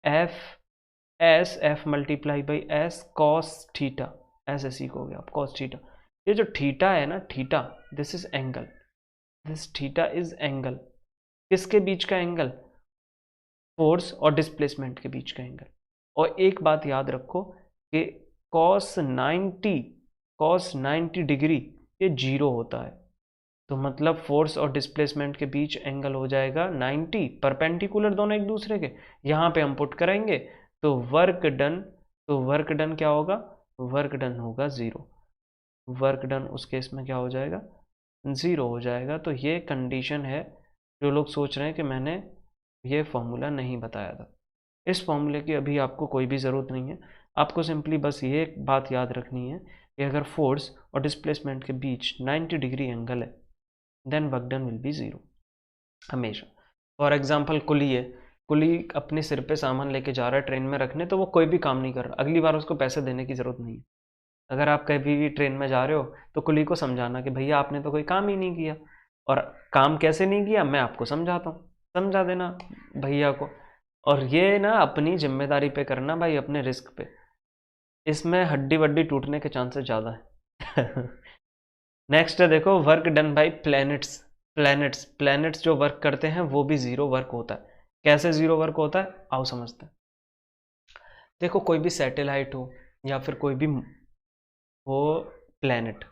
F multiply by S cos theta, ऐसे सीखोगे आप, कॉस थीटा। ये जो थीटा है ना, theta, this is angle, this theta is angle. किसके बीच का एंगल, फोर्स और डिस्प्लेसमेंट के बीच का एंगल। और एक बात याद रखो कि कॉस 90 डिग्री ये जीरो होता है, तो मतलब फोर्स और डिस्प्लेसमेंट के बीच एंगल हो जाएगा 90, परपेंडिकुलर दोनों एक दूसरे के। यहाँ पे हम पुट करेंगे तो वर्क डन क्या होगा, वर्क डन होगा जीरो, वर्क डन उस केस में क्या हो जाएगा, जीरो हो जाएगा। तो ये कंडीशन है। जो लोग सोच रहे हैं कि मैंने ये फॉर्मूला नहीं बताया था, इस फॉर्मूले की अभी आपको कोई भी ज़रूरत नहीं है। आपको सिंपली बस ये बात याद रखनी है कि अगर फोर्स और डिस्प्लेसमेंट के बीच 90 डिग्री एंगल है, then work done will be zero हमेशा। फॉर एग्जाम्पल कुली है, कुली अपने सिर पे सामान लेके जा रहा है ट्रेन में रखने, तो वो कोई भी काम नहीं कर रहा, अगली बार उसको पैसे देने की ज़रूरत नहीं है। अगर आप कभी भी ट्रेन में जा रहे हो तो कुली को समझाना कि भैया आपने तो कोई काम ही नहीं किया, और काम कैसे नहीं किया मैं आपको समझाता हूँ, समझा देना भैया को। और ये ना अपनी जिम्मेदारी पे करना भाई, अपने रिस्क पे, इसमें हड्डी वड्डी टूटने के चांसेस ज़्यादा है। नेक्स्ट है देखो, work done by planets. Planets जो वर्क करते हैं वो भी जीरो वर्क होता है। कैसे जीरो वर्क होता है आओ समझते हैं। देखो कोई भी सैटेलाइट हो या फिर कोई भी वो प्लैनेट,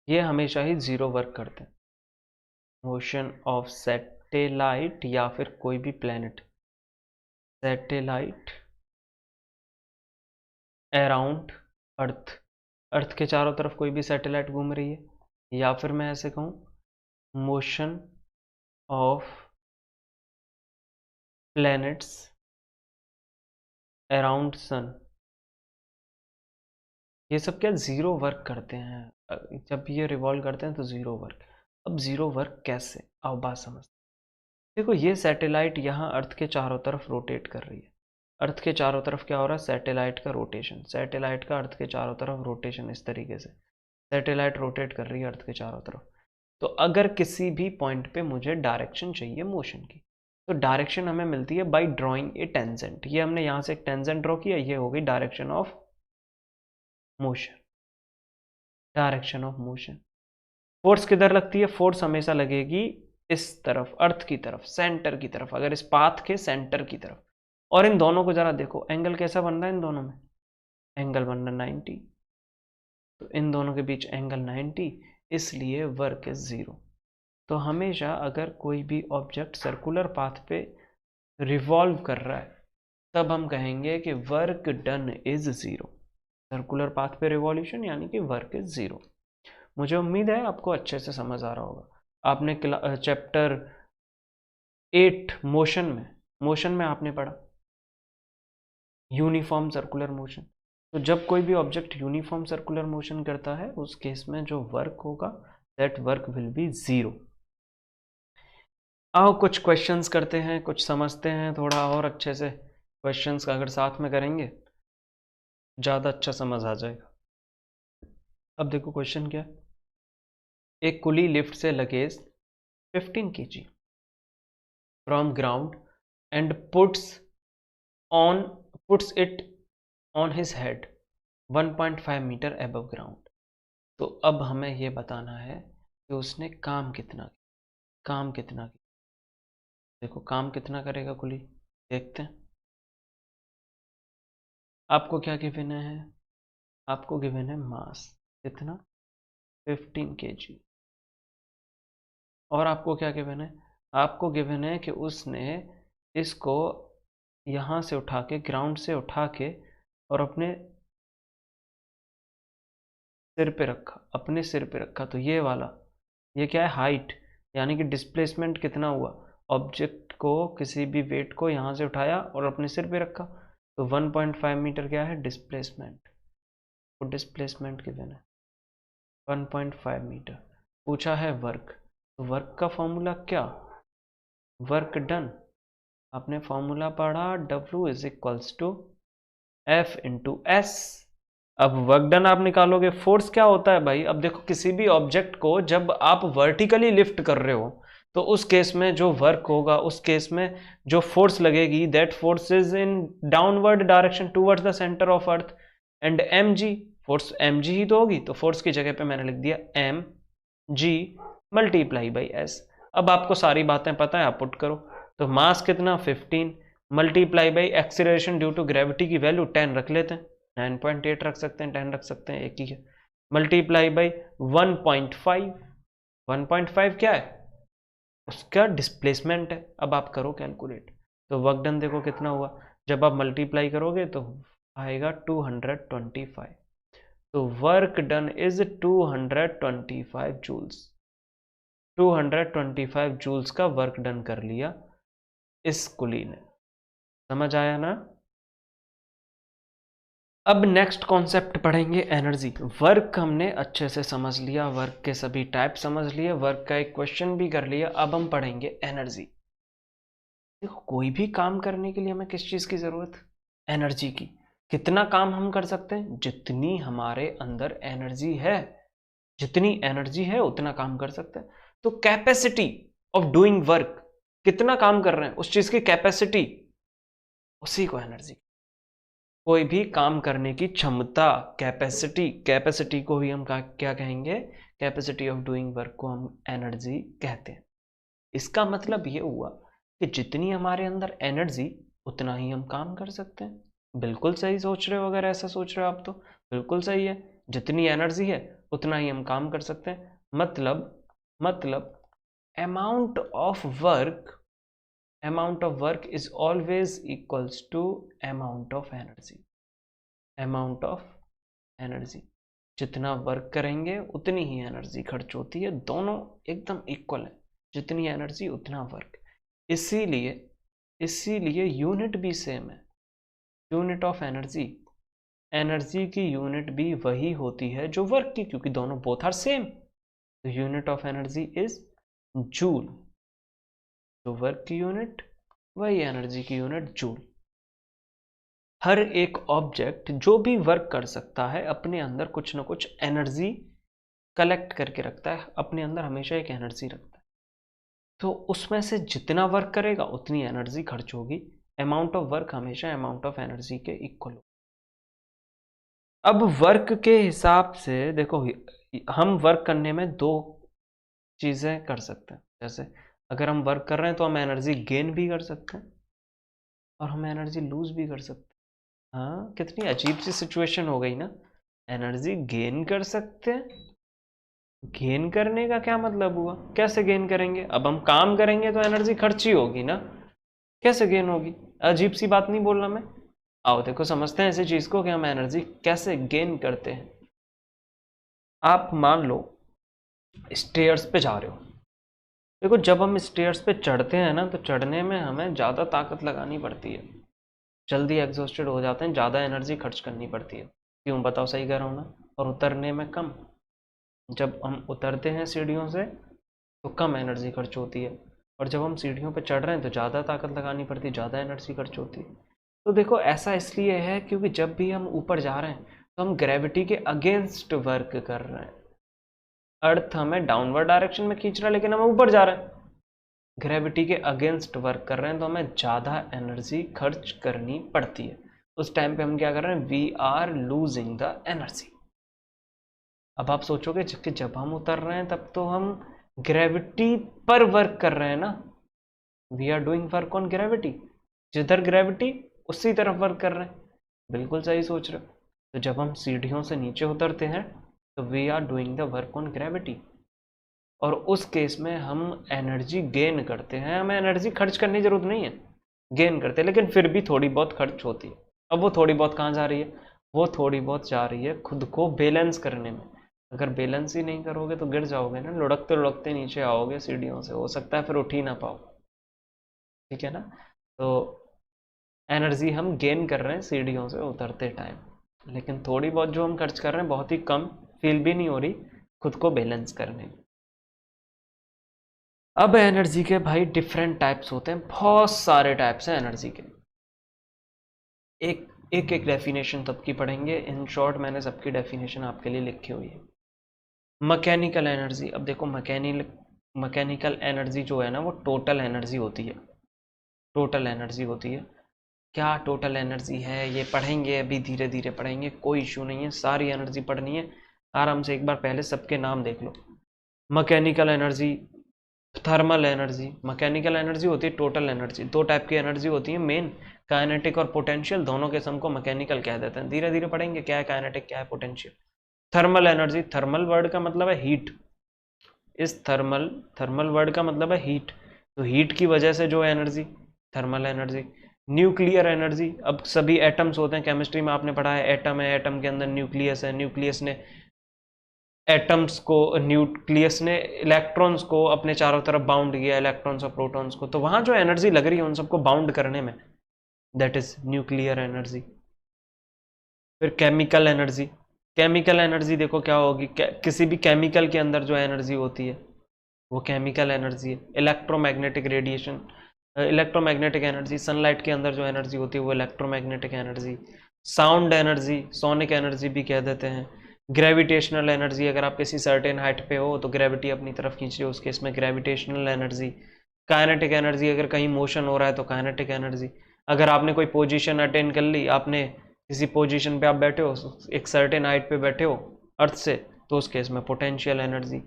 ये हमेशा ही जीरो वर्क करते हैं। मोशन ऑफ सैटेलाइट या फिर कोई भी प्लैनेट, सैटेलाइट अराउंड अर्थ, अर्थ के चारों तरफ कोई भी सैटेलाइट घूम रही है, या फिर मैं ऐसे कहूँ motion of planets around sun, ये सब क्या जीरो वर्क करते हैं। जब ये रिवॉल्व करते हैं तो जीरो वर्क। अब जीरो वर्क कैसे, आओ बात समझते। देखो ये सैटेलाइट यहाँ अर्थ के चारों तरफ रोटेट कर रही है, अर्थ के चारों तरफ क्या हो रहा है, सैटेलाइट का रोटेशन, सैटेलाइट का अर्थ के चारों तरफ रोटेशन, इस तरीके से सैटेलाइट रोटेट कर रही है अर्थ के चारों तरफ। तो अगर किसी भी पॉइंट पे मुझे डायरेक्शन चाहिए मोशन की, तो डायरेक्शन हमें मिलती है बाय ड्राइंग ए टेंजेंट। ये हमने यहाँ से एक टेंजेंट ड्रॉ किया, ये हो गई direction of motion, direction of motion. Force किधर लगती है, फोर्स हमेशा लगेगी इस तरफ, अर्थ की तरफ, सेंटर की तरफ, अगर इस पाथ के सेंटर की तरफ। और इन दोनों को जरा देखो, एंगल कैसा बन रहा है इन दोनों में, एंगल बन रहा है 90, तो इन दोनों के बीच एंगल 90, इसलिए वर्क इज जीरो। तो हमेशा अगर कोई भी ऑब्जेक्ट सर्कुलर पाथ पे रिवॉल्व कर रहा है तब हम कहेंगे कि work done is 0। Circular path पे रिवॉल्यूशन यानी कि वर्क इज 0। मुझे उम्मीद है आपको अच्छे से समझ आ रहा होगा। आपने चैप्टर 8 मोशन में आपने पढ़ा यूनिफॉर्म सर्कुलर मोशन। तो जब कोई भी ऑब्जेक्ट यूनिफॉर्म सर्कुलर मोशन करता है उस केस में जो वर्क होगा दैट वर्क विल बी 0। आओ कुछ क्वेश्चंस करते हैं, कुछ समझते हैं थोड़ा और अच्छे से। क्वेश्चंस अगर साथ में करेंगे ज़्यादा अच्छा समझ आ जाएगा। अब देखो क्वेश्चन क्या है। एक कुली लिफ्ट से luggage 15 kg from ground and puts it on his head 1.5 metre above ground. तो अब हमें यह बताना है कि उसने काम कितना किया। देखो काम कितना करेगा कुली, देखते हैं। आपको क्या गिवन है? आपको गिवन है मास कितना 15 kg। और आपको क्या गिवन है? आपको गिवन है कि उसने इसको यहाँ से उठा के, ग्राउंड से उठा के और अपने सिर पे रखा। तो ये वाला, ये क्या है? हाइट, यानी कि डिस्प्लेसमेंट कितना हुआ। ऑब्जेक्ट को, किसी भी वेट को यहाँ से उठाया और अपने सिर पे रखा। तो 1.5 मीटर क्या है? डिस्प्लेसमेंट। तो डिस्प्लेसमेंट गिवन है 1.5 मीटर। पूछा है वर्क, तो वर्क का फॉर्मूला क्या? वर्क डन, आपने फॉर्मूला पढ़ा W is equals to F into S. अब वर्क डन आप निकालोगे। फोर्स क्या होता है भाई? अब देखो किसी भी ऑब्जेक्ट को जब आप वर्टिकली लिफ्ट कर रहे हो तो उस केस में जो वर्क होगा, उस केस में जो फोर्स लगेगी that force is in downward direction towards the centre of earth. And mg, force mg ही तो होगी। तो फोर्स की जगह पे मैंने लिख दिया mg मल्टीप्लाई बाई s। अब आपको सारी बातें पता है, आप पुट करो। तो मास कितना 15 multiply by acceleration due to gravity की वैल्यू 10 रख लेते हैं, 9.8 रख सकते हैं, 10 रख सकते हैं, एक ही है। Multiply by 1.5। 1.5 क्या है? उसका डिस्प्लेसमेंट है। अब आप करो कैलकुलेट। तो वर्क डन देखो कितना हुआ, जब आप मल्टीप्लाई करोगे तो आएगा 225। तो work done is 225 joules. 225 joules का वर्क डन कर लिया इस कुली ने। समझ आया ना? अब नेक्स्ट कॉन्सेप्ट पढ़ेंगे एनर्जी। वर्क हमने अच्छे से समझ लिया, वर्क के सभी टाइप समझ लिए, वर्क का एक क्वेश्चन भी कर लिया। अब हम पढ़ेंगे एनर्जी। देखो कोई भी काम करने के लिए हमें किस चीज की जरूरत? एनर्जी की। कितना काम हम कर सकते हैं? जितनी हमारे अंदर एनर्जी है, जितनी एनर्जी है उतना काम कर सकते हैं। तो कैपेसिटी ऑफ डूइंग वर्क, कितना काम कर रहे हैं उस चीज की कैपेसिटी, उसी को एनर्जी। कोई भी काम करने की क्षमता, कैपेसिटी को ही हम क्या कहेंगे? कैपेसिटी ऑफ डूइंग वर्क को हम एनर्जी कहते हैं। इसका मतलब ये हुआ कि जितनी हमारे अंदर एनर्जी उतना ही हम काम कर सकते हैं। बिल्कुल सही सोच रहे हो, अगर ऐसा सोच रहे हो आप तो बिल्कुल सही है। जितनी एनर्जी है उतना ही हम काम कर सकते हैं। मतलब amount of work is always equals to amount of energy। जितना वर्क करेंगे उतनी ही एनर्जी खर्च होती है। दोनों एकदम इक्वल है, जितनी एनर्जी उतना वर्क। इसीलिए यूनिट भी सेम है। यूनिट ऑफ एनर्जी की यूनिट भी वही होती है जो वर्क की, क्योंकि दोनों बोथ आर सेम। तो unit of energy is joule. तो वर्क की यूनिट वही, एनर्जी की यूनिट जूल। हर एक ऑब्जेक्ट जो भी वर्क कर सकता है अपने अंदर कुछ ना कुछ एनर्जी कलेक्ट करके रखता है, अपने अंदर हमेशा एक एनर्जी रखता है। तो उसमें से जितना वर्क करेगा उतनी एनर्जी खर्च होगी। अमाउंट ऑफ वर्क हमेशा अमाउंट ऑफ एनर्जी के इक्वल हो। अब वर्क के हिसाब से देखो, हम वर्क करने में दो चीजें कर सकते हैं। जैसे अगर हम वर्क कर रहे हैं तो हम एनर्जी गेन भी कर सकते हैं और हम एनर्जी लूज भी कर सकते हैं। हाँ, कितनी अजीब सी सिचुएशन हो गई ना। एनर्जी गेन कर सकते हैं। गेन करने का क्या मतलब हुआ? कैसे गेन करेंगे? अब हम काम करेंगे तो एनर्जी खर्च ही होगी ना। कैसे गेन होगी? अजीब सी बात नहीं बोल रहा मैं। आओ देखो समझते हैं ऐसी चीज को कि हम एनर्जी कैसे गेन करते हैं। आप मान लो स्टेयर्स पे जा रहे हो। देखो जब हम स्टेयर्स पे चढ़ते हैं ना, तो चढ़ने में हमें ज़्यादा ताकत लगानी पड़ती है, जल्दी एग्जॉस्टेड हो जाते हैं, ज़्यादा एनर्जी खर्च करनी पड़ती है। क्यों बताओ, सही कह रहा हूँ ना? और उतरने में कम। जब हम उतरते हैं सीढ़ियों से तो कम एनर्जी खर्च होती है, और जब हम सीढ़ियों पर चढ़ रहे हैं तो ज़्यादा ताकत लगानी पड़ती है, ज़्यादा एनर्जी खर्च होती है। तो देखो ऐसा इसलिए है क्योंकि जब भी हम ऊपर जा रहे हैं तो हम ग्रेविटी के अगेंस्ट वर्क कर रहे हैं। अर्थ हमें डाउनवर्ड डायरेक्शन में खींच रहा है, लेकिन हम ऊपर जा रहे हैं, ग्रेविटी के अगेंस्ट वर्क कर रहे हैं, तो हमें ज़्यादा एनर्जी खर्च करनी पड़ती है। उस टाइम पे हम क्या कर रहे हैं? We are losing the energy. अब आप सोचोगे कि जब हम उतर रहे हैं तब तो हम ग्रेविटी पर वर्क कर रहे हैं ना, we are doing work on gravity, जिधर ग्रेविटी उसी तरफ वर्क कर रहे हैं। बिल्कुल सही सोच रहे हो। तो जब हम सीढ़ियों से नीचे उतरते हैं तो we are doing the work on gravity, और उस केस में हम एनर्जी गेन करते हैं। हमें एनर्जी खर्च करने की जरूरत नहीं है, गेन करते हैं, लेकिन फिर भी थोड़ी बहुत खर्च होती है। अब वो थोड़ी बहुत कहाँ जा रही है? वो थोड़ी बहुत जा रही है खुद को बैलेंस करने में। अगर बैलेंस ही नहीं करोगे तो गिर जाओगे ना, लुढ़कते लुढ़कते नीचे आओगे सीढ़ियों से, हो सकता है फिर उठ ही ना पाओ। ठीक है ना? तो एनर्जी हम गेन कर रहे हैं सीढ़ियों से उतरते टाइम, लेकिन थोड़ी बहुत जो हम खर्च कर रहे हैं बहुत ही कम, फील भी नहीं हो रही खुद को बैलेंस करने में। अब एनर्जी के भाई डिफरेंट टाइप्स होते हैं, बहुत सारे टाइप्स हैं एनर्जी के। एक एक डेफिनेशन सबकी पढ़ेंगे, इन शॉर्ट मैंने सबकी डेफिनेशन आपके लिए लिखी हुई है। मैकेनिकल एनर्जी, अब देखो मैकेनिकल एनर्जी जो है ना, वो टोटल एनर्जी होती है। टोटल एनर्जी होती है। क्या टोटल एनर्जी है ये पढ़ेंगे, अभी धीरे धीरे पढ़ेंगे, कोई इशू नहीं है, सारी एनर्जी पढ़नी है आराम से। एक बार पहले सबके नाम देख लो। Mechanical energy, thermal energy. Mechanical energy होती है टोटल एनर्जी। दो टाइप की एनर्जी होती है मेन, काइनेटिक और पोटेंशियल, दोनों के सम को मैकेनिकल कह देते हैं। धीरे धीरे पढ़ेंगे क्या है काइनेटिक, क्या है potential. Thermal energy, thermal word का मतलब है हीट। इस थर्मल वर्ड का मतलब है हीट, तो हीट की वजह से जो energy, thermal energy. Nuclear energy, अब सभी एटम्स होते हैं, केमिस्ट्री में आपने पढ़ा है, एटम है, एटम के अंदर न्यूक्लियस है, न्यूक्लियस ने एटम्स को, न्यूक्लियस ने इलेक्ट्रॉन्स को अपने चारों तरफ बाउंड किया, इलेक्ट्रॉन्स और प्रोटॉन्स को, तो वहां जो एनर्जी लग रही है उन सबको बाउंड करने में, दैट इज न्यूक्लियर एनर्जी। फिर केमिकल एनर्जी, केमिकल एनर्जी देखो क्या होगी, किसी भी केमिकल के अंदर जो एनर्जी होती है वो केमिकल एनर्जी है। Electromagnetic radiation, electromagnetic energy, sunlight के अंदर जो एनर्जी होती है वो electromagnetic energy. Sound energy, sonic energy भी कह देते हैं। ग्रेविटेशनल एनर्जी, अगर आप किसी सर्टेन हाइट पे हो तो ग्रेविटी अपनी तरफ खींच रही हो, उस केस में ग्रेविटेशनल एनर्जी। काइनेटिक एनर्जी, अगर कहीं मोशन हो रहा है तो काइनेटिक एनर्जी। अगर आपने कोई पोजीशन अटेन कर ली, आपने किसी पोजीशन पे आप बैठे हो, एक सर्टेन हाइट पे बैठे हो अर्थ से, तो उस केस में पोटेंशियल एनर्जी।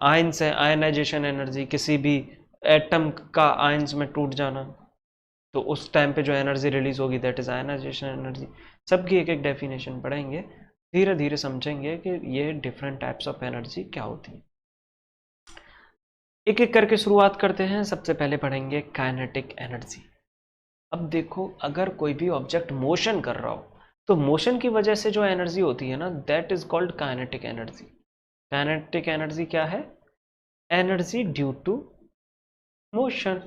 आयंस है, आयनाइजेशन एनर्जी, किसी भी एटम का आयंस में टूट जाना, तो उस टाइम पे जो एनर्जी रिलीज होगी दैट इज आयनाइजेशन एनर्जी। सबकी एक एक डेफिनेशन पढ़ेंगे, धीरे धीरे समझेंगे कि ये डिफरेंट टाइप्स ऑफ एनर्जी क्या होती है। एक एक करके शुरुआत करते हैं। सबसे पहले पढ़ेंगे काइनेटिक एनर्जी। अब देखो अगर कोई भी ऑब्जेक्ट मोशन कर रहा हो तो मोशन की वजह से जो एनर्जी होती है ना, that is called kinetic energy. Kinetic energy क्या है? Energy due to motion,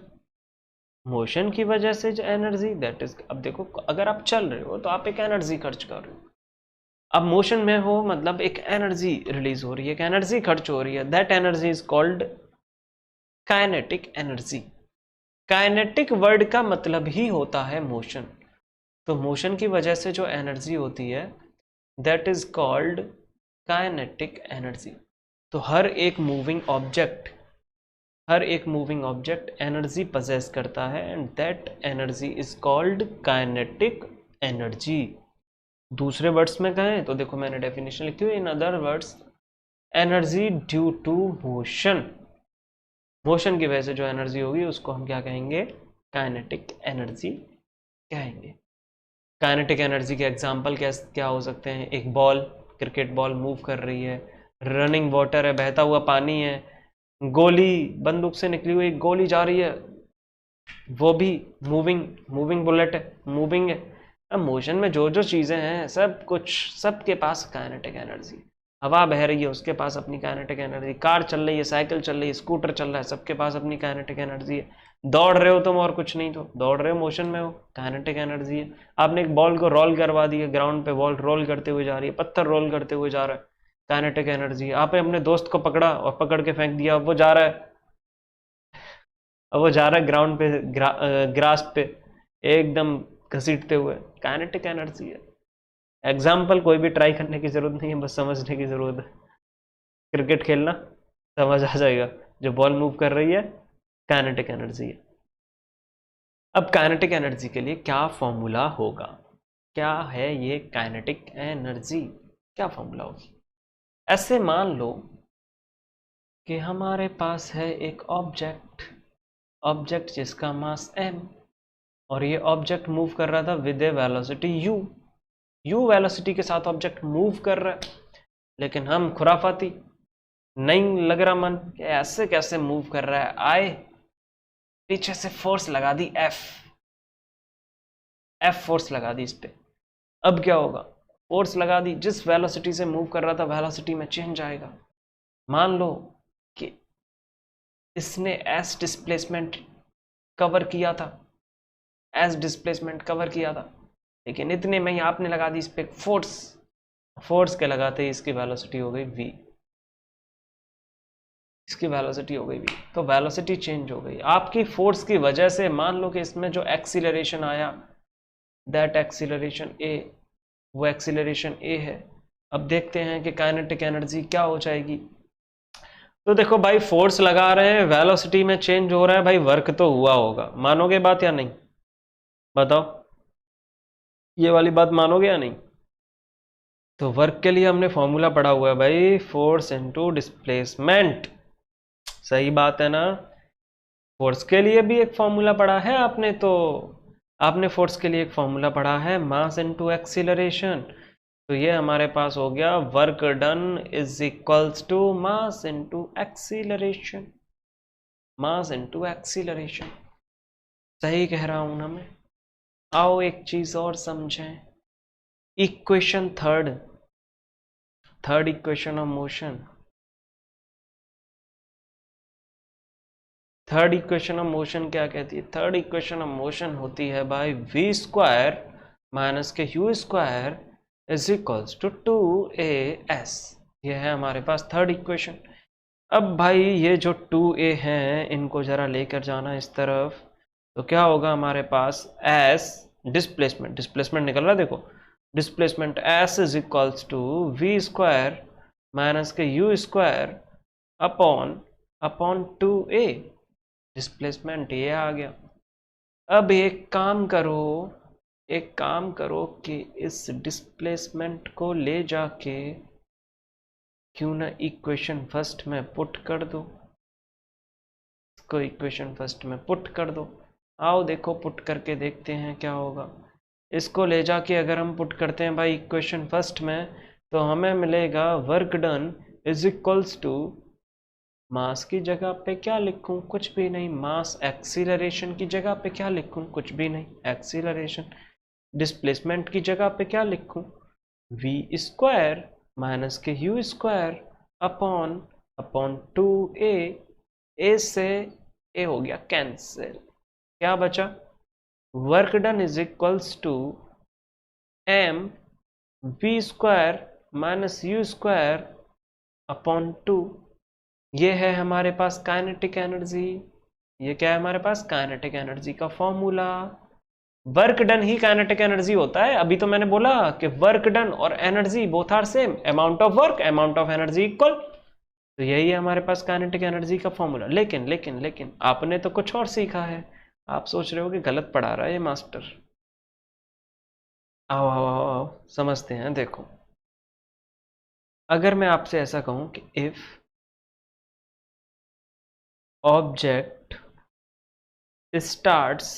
motion की वजह से जो एनर्जी, दैट इज, अब देखो अगर आप चल रहे हो तो आप एक एनर्जी खर्च कर रहे हो, अब मोशन में हो मतलब एक एनर्जी रिलीज हो रही है, एक एनर्जी खर्च हो रही है, that energy is called kinetic energy. Kinetic word का मतलब ही होता है मोशन, तो मोशन की वजह से जो एनर्जी होती है that is called kinetic energy. तो हर एक मूविंग ऑब्जेक्ट एनर्जी पजेस करता है, and that energy is called kinetic energy. दूसरे वर्ड्स में कहें तो देखो मैंने डेफिनेशन लिखी हुई, in other words energy due to motion, motion की वजह से जो एनर्जी होगी उसको हम क्या कहेंगे? काइनेटिक एनर्जी कहेंगे। काइनेटिक एनर्जी के एग्जांपल क्या हो सकते हैं? एक बॉल, क्रिकेट बॉल मूव कर रही है, रनिंग वाटर है, बहता हुआ पानी है, गोली, बंदूक से निकली हुई गोली जा रही है, वो भी मूविंग बुलेट है, मूविंग है। अब मोशन में जो जो चीज़ें हैं सब कुछ, सबके पास काइनेटिक एनर्जी। हवा बह रही है उसके पास अपनी काइनेटिक एनर्जी, कार चल रही है, साइकिल चल रही है, स्कूटर चल रहा है, सबके पास अपनी काइनेटिक एनर्जी है। दौड़ रहे हो तुम और कुछ नहीं तो दौड़ रहे हो, मोशन में हो, काइनेटिक एनर्जी है। आपने एक बॉल को रोल करवा दिया ग्राउंड पे, बॉल रोल करते हुए जा रही है, पत्थर रोल करते हुए जा रहा है, काइनेटिक एनर्जी है। आपने अपने दोस्त को पकड़ा और पकड़ के फेंक दिया, वो जा रहा है, अब वो जा रहा है ग्राउंड पे, ग्रास पे एकदम घसीटते हुए, काइनेटिक एनर्जी है। एग्जाम्पल कोई भी ट्राई करने की जरूरत नहीं है, बस समझने की जरूरत है। क्रिकेट खेलना समझ आ जाएगा, जो बॉल मूव कर रही है काइनेटिक एनर्जी है। अब काइनेटिक एनर्जी के लिए क्या फॉर्मूला होगा, क्या है ये काइनेटिक एनर्जी, क्या फॉर्मूला होगी? ऐसे मान लो कि हमारे पास है एक ऑब्जेक्ट जिसका मास m, और ये ऑब्जेक्ट मूव कर रहा था with A velocity u velocity के साथ ऑब्जेक्ट मूव कर रहा है। लेकिन हम खुराफाती, नहीं लग रहा मन कि ऐसे कैसे मूव कर रहा है, आए पीछे से फोर्स लगा दी, एफ फोर्स लगा दी इस पे। अब क्या होगा, फोर्स लगा दी, जिस वेलोसिटी से मूव कर रहा था वेलोसिटी में चेंज आएगा। मान लो कि इसने एस डिस्प्लेसमेंट कवर किया था, लेकिन इतने में ही आपने लगा दी इस पे फोर्स के लगाते ही इसकी वेलोसिटी हो गई v, तो वेलोसिटी चेंज हो गई आपकी फोर्स की वजह से। मान लो कि इसमें जो एक्सीलरेशन आया, दैट एक्सीलरेशन a, वो एक्सीलरेशन a है। अब देखते हैं कि काइनेटिक एनर्जी क्या हो जाएगी। तो देखो भाई, फोर्स लगा रहे हैं, वेलोसिटी में चेंज हो रहा है, भाई वर्क तो हुआ होगा, मानोगे बात या नहीं? बताओ, ये वाली बात मानोगे या नहीं? तो वर्क के लिए हमने फॉर्मूला पढ़ा हुआ है भाई, फोर्स इनटू डिस्प्लेसमेंट। सही बात है ना? फोर्स के लिए भी एक फॉर्मूला पढ़ा है आपने, तो आपने फोर्स के लिए एक फॉर्मूला पढ़ा है, मास इनटू एक्सीलरेशन। तो ये हमारे पास हो गया work done is equals to mass into acceleration, सही कह रहा हूं ना मैं? आओ एक चीज और समझें। Equation third equation of motion, third equation of motion क्या कहती है? थर्ड इक्वेशन ऑफ मोशन होती है भाई v स्क्वायर माइनस के u square is equals to 2as। ये है हमारे पास थर्ड इक्वेशन। अब भाई ये जो 2a हैं इनको जरा लेकर जाना इस तरफ, तो क्या होगा हमारे पास, s डिस्प्लेसमेंट निकल रहा है, देखो displacement s is equals to v square minus के u square upon 2a, displacement ये आ गया। अब एक काम करो कि इस डिस्प्लेसमेंट को ले जाके क्यों ना इक्वेशन फर्स्ट में पुट कर दो, इसको इक्वेशन फर्स्ट में पुट कर दो। आओ देखो, पुट करके देखते हैं क्या होगा। इसको ले जाके अगर हम पुट करते हैं भाई इक्वेशन फर्स्ट में, तो हमें मिलेगा work done is equals to, mass की जगह पे क्या लिखूं, कुछ भी नहीं, मास एक्सीलरेशन की जगह पे क्या लिखूं, कुछ भी नहीं, एक्सीलरेशन। डिस्प्लेसमेंट की जगह पे क्या लिखूं, v स्क्वायर माइनस के u square upon 2a, a से a हो गया कैंसिल, क्या बचा, work done is equals to m v square minus u square upon 2। ये है हमारे पास काइनेटिक एनर्जी। ये क्या है हमारे पास, काइनेटिक एनर्जी का फॉर्मूला। वर्क डन ही काइनेटिक एनर्जी होता है। अभी तो मैंने बोला कि वर्क डन और energy both are same, amount of work amount of energy equal. तो यही है हमारे पास काइनेटिक एनर्जी का फॉर्मूला। लेकिन आपने तो कुछ और सीखा है। आप सोच रहे हो कि गलत पढ़ा रहा है ये मास्टर। आओ समझते हैं। देखो, अगर मैं आपसे ऐसा कहूं कि if object starts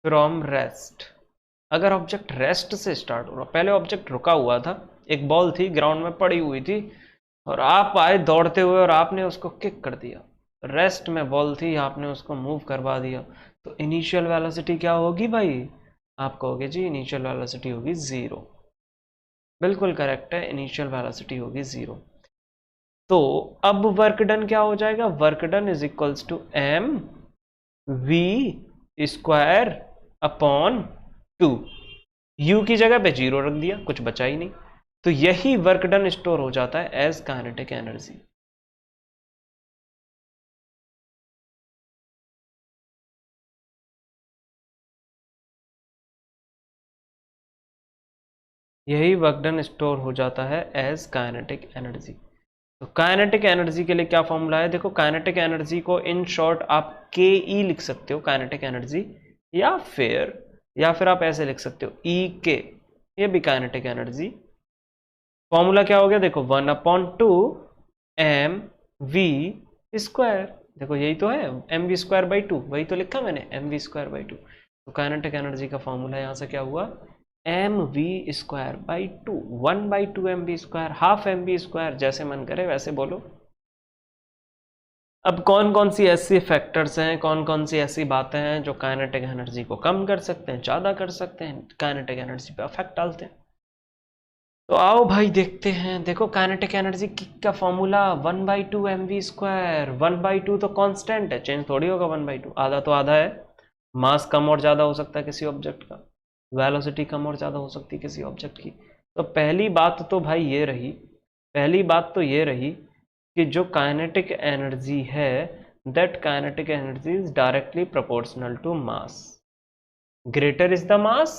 from rest, अगर ऑब्जेक्ट रेस्ट से स्टार्ट हो रहा, पहले ऑब्जेक्ट रुका हुआ था, एक बॉल थी ग्राउंड में पड़ी हुई थी, और आप आए दौड़ते हुए और आपने उसको किक कर दिया, रेस्ट में बॉल थी, आपने उसको मूव करवा दिया, तो इनिशियल वेलोसिटी क्या होगी भाई? आप कहोगे जी इनिशियल वेलोसिटी होगी 0। बिल्कुल करेक्ट है, इनिशियल वेलोसिटी होगी 0। तो अब वर्क डन क्या हो जाएगा? Work done is equals to M V square upon 2। U की जगह पे 0 रख दिया, कुछ बचा ही नहीं। तो यही वर्क डन स्टोर हो जाता है एज काइनेटिक एनर्जी। यही वर्क डन स्टोर हो जाता है एज काइनेटिक एनर्जी। तो काइनेटिक एनर्जी के लिए क्या फॉर्मूला है? देखो, काइनेटिक एनर्जी को इन शॉर्ट आप के ई लिख सकते हो, काइनेटिक एनर्जी, या फिर आप ऐसे लिख सकते हो ई के, ये भी काइनेटिक एनर्जी। फॉर्मूला क्या हो गया? देखो 1/2 एम वी स्क्वायर। देखो यही तो है, एम वी स्क्वायर बाई 2, वही तो लिखा मैंने, एम वी स्क्वायर बाई 2। तो काइनेटिक एनर्जी का फॉर्मूला यहां से क्या हुआ? M V square by 2, 1/2 M V square, half M V square, जैसे मन करे वैसे बोलो। अब कौन कौन सी ऐसी फैक्टर्स हैं, कौन कौन सी ऐसी बातें हैं जो काइनेटिक एनर्जी को कम कर सकते हैं, ज़्यादा कर सकते हैं, काइनेटिक एनर्जी पे अफेक्ट डालते हैं? तो आओ भाई देखते हैं। देखो, काइनेटिक एनर्जी का फॉर्मूला 1/2 एम वी स्क्वायर। 1/2 तो कांस्टेंट है, चेंज थोड़ी होगा। 1/2 आधा तो आधा है। मास कम और ज़्यादा हो सकता है किसी ऑब्जेक्ट का, वेलोसिटी कम और ज़्यादा हो सकती है किसी ऑब्जेक्ट की। तो पहली बात तो भाई ये रही, पहली बात तो ये रही कि जो काइनेटिक एनर्जी है, that kinetic energy is directly proportional to mass. Greater is the mass,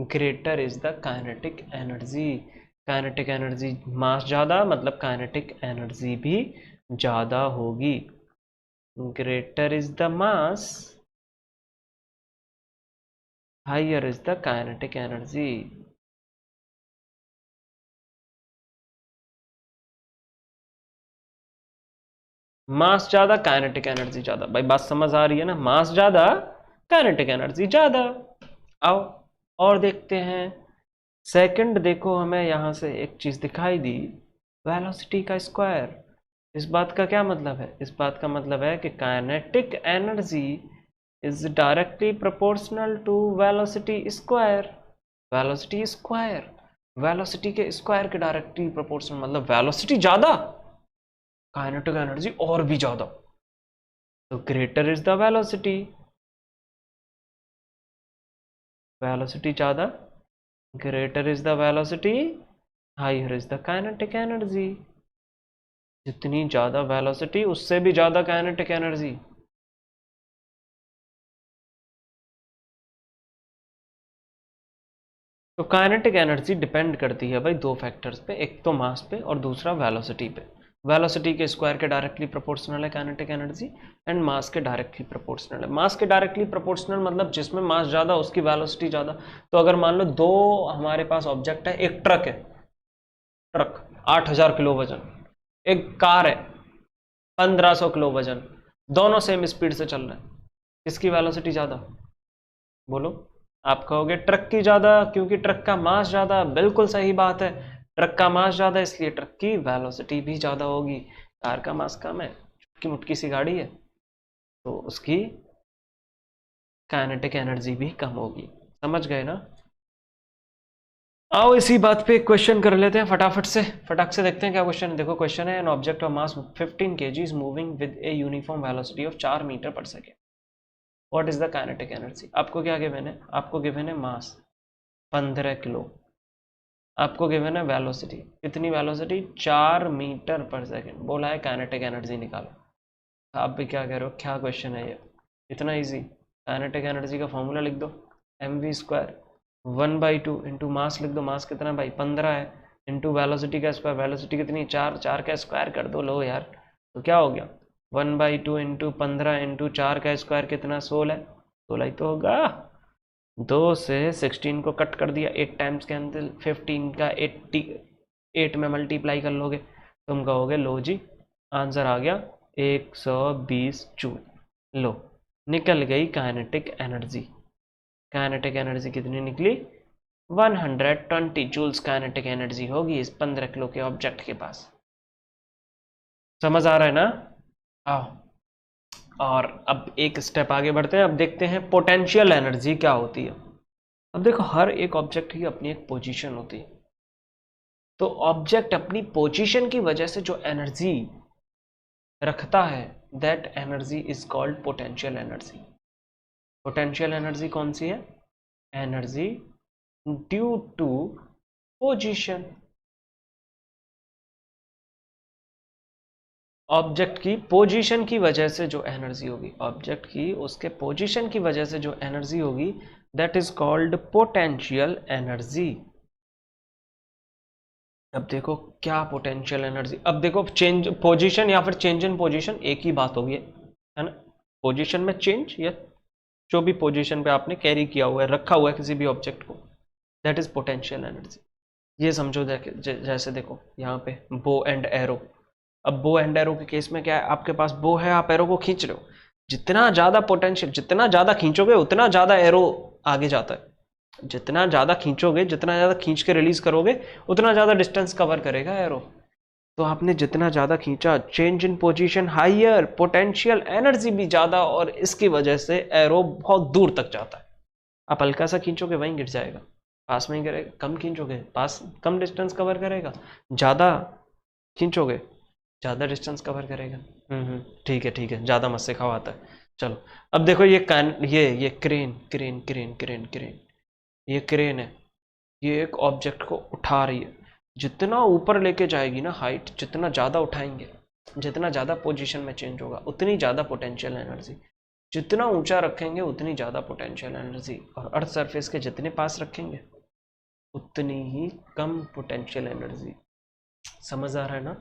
greater is the kinetic energy. Kinetic energy, mass ज़्यादा मतलब काइनेटिक एनर्जी भी ज़्यादा होगी। Greater is the mass, higher is the kinetic energy. Mass ज़्यादा, kinetic energy ज़्यादा। भाई बात समझ आ रही है ना? मास ज़्यादा, काइनेटिक एनर्जी ज़्यादा। आओ और देखते हैं। सेकंड देखो, हमें यहाँ से एक चीज़ दिखाई दी, वेलोसिटी का स्क्वायर। इस बात का क्या मतलब है? इस बात का मतलब है कि kinetic energy is directly proportional to velocity square. Velocity square, velocity के स्क्वायर के डायरेक्टली प्रोपोर्शनल, मतलब वेलोसिटी ज़्यादा, काइनेटिक एनर्जी और भी ज़्यादा। तो greater is the velocity, velocity ज़्यादा, greater is the velocity, higher is the kinetic energy. जितनी ज़्यादा वेलोसिटी उससे भी ज़्यादा काइनेटिक एनर्जी। तो काइनेटिक एनर्जी डिपेंड करती है भाई दो फैक्टर्स पे, एक तो मास पे और दूसरा वेलोसिटी पे। वेलोसिटी के स्क्वायर के डायरेक्टली प्रोपोर्शनल है काइनेटिक एनर्जी, एंड मास के डायरेक्टली प्रोपोर्शनल है। मास के डायरेक्टली प्रोपोर्शनल मतलब जिसमें मास ज़्यादा उसकी वेलोसिटी ज़्यादा। तो अगर मान लो दो हमारे पास ऑब्जेक्ट है, एक ट्रक है, ट्रक 8,000 किलो वजन, एक कार है 1,500 किलो वजन, दोनों सेम स्पीड से चल रहे हैं, किसकी वेलोसिटी ज़्यादा? बोलो। आप कहोगे ट्रक की ज़्यादा, क्योंकि ट्रक का मास ज़्यादा। बिल्कुल सही बात है, ट्रक का मास ज़्यादा इसलिए ट्रक की वेलोसिटी भी ज़्यादा होगी। कार का मास कम है, चुटकी मुटकी सी गाड़ी है, तो उसकी काइनेटिक एनर्जी भी कम होगी। समझ गए ना? आओ इसी बात पे एक क्वेश्चन कर लेते हैं फटाफट से, फटाक से देखते हैं क्या क्वेश्चन है। देखो क्वेश्चन है, an object of mass 15 kg is moving with a uniform velocity of 4 metre per second. What is the kinetic energy? आपको क्या गिवन है? आपको गिवन है मास 15 किलो, आपको गिवन है वेलोसिटी, कितनी वेलोसिटी? 4 metre per second. बोला है काइनेटिक एनर्जी निकालो। आप भी क्या कह रहे हो, क्या क्वेश्चन है ये, इतना इजी? काइनेटिक एनर्जी का फॉर्मूला लिख दो, M V square 1/2 into mass लिख दो, मास कितना भाई 15 है, इंटू वेलोसिटी का स्क्वायर, वेलोसिटी कितनी 4, 4 का स्क्वायर कर दो। लो यार, तो क्या हो गया 1/2 इंटू 15 इंटू 4 का स्क्वायर कितना? 16 है, 16 ही तो होगा। 2 से 16 को कट कर दिया, 8 टाइम्स कैंसिल, 15 का 8 में मल्टीप्लाई कर लोगे, तुम कहोगे लो जी आंसर आ गया 120 जूल। लो, निकल गई काइनेटिक एनर्जी। काइनेटिक एनर्जी कितनी निकली? 120 जूल्स काइनेटिक एनर्जी होगी इस 15 किलो के ऑब्जेक्ट के पास। समझ आ रहा है ना? आओ और अब एक स्टेप आगे बढ़ते हैं, अब देखते हैं पोटेंशियल एनर्जी क्या होती है। अब देखो हर एक ऑब्जेक्ट की अपनी एक पोजीशन होती है, तो ऑब्जेक्ट अपनी पोजीशन की वजह से जो एनर्जी रखता है that energy is called potential energy. Potential energy कौन सी है? Energy due to position. Object की पोजीशन की वजह से जो एनर्जी होगी, ऑब्जेक्ट की उसके पोजीशन की वजह से जो एनर्जी होगी that is called potential energy. अब देखो क्या पोटेंशियल एनर्जी, अब देखो चेंज पोजीशन या फिर चेंज इन पोजीशन एक ही बात होगी, है ना। पोजीशन में चेंज या जो भी पोजीशन पे आपने कैरी किया हुआ है, रखा हुआ है किसी भी ऑब्जेक्ट को, दैट इज पोटेंशियल एनर्जी। ये समझो जैसे देखो यहाँ पे बो एंड एरो। अब बो एंड एरो के केस में क्या है, आपके पास बो है, आप एरो को खींच रहे हो, जितना ज्यादा पोटेंशियल, जितना ज्यादा खींचोगे उतना ज्यादा एरो आगे जाता है। जितना ज्यादा खींचोगे, जितना ज्यादा खींच के रिलीज करोगे उतना ज्यादा डिस्टेंस कवर करेगा एरो। तो आपने जितना ज्यादा खींचा, change in position higher, potential energy भी ज्यादा, और इसकी वजह से एरो बहुत दूर तक जाता है। आप हल्का सा खींचोगे वहीं गिर जाएगा, पास में ही करेगा। कम खींचोगे पास, कम डिस्टेंस कवर करेगा, ज्यादा खींचोगे ज्यादा डिस्टेंस कवर करेगा। ठीक है ठीक है, ज्यादा मत सिखाओ, आता है। चलो अब देखो ये crane crane crane crane crane, ये क्रेन है, ये एक ऑब्जेक्ट को उठा रही है। जितना ऊपर लेके जाएगी ना हाइट, जितना ज़्यादा उठाएंगे, जितना ज़्यादा पोजीशन में चेंज होगा उतनी ज़्यादा पोटेंशियल एनर्जी। जितना ऊंचा रखेंगे उतनी ज़्यादा पोटेंशियल एनर्जी, और अर्थ सरफेस के जितने पास रखेंगे उतनी ही कम पोटेंशियल एनर्जी। समझ आ रहा है ना?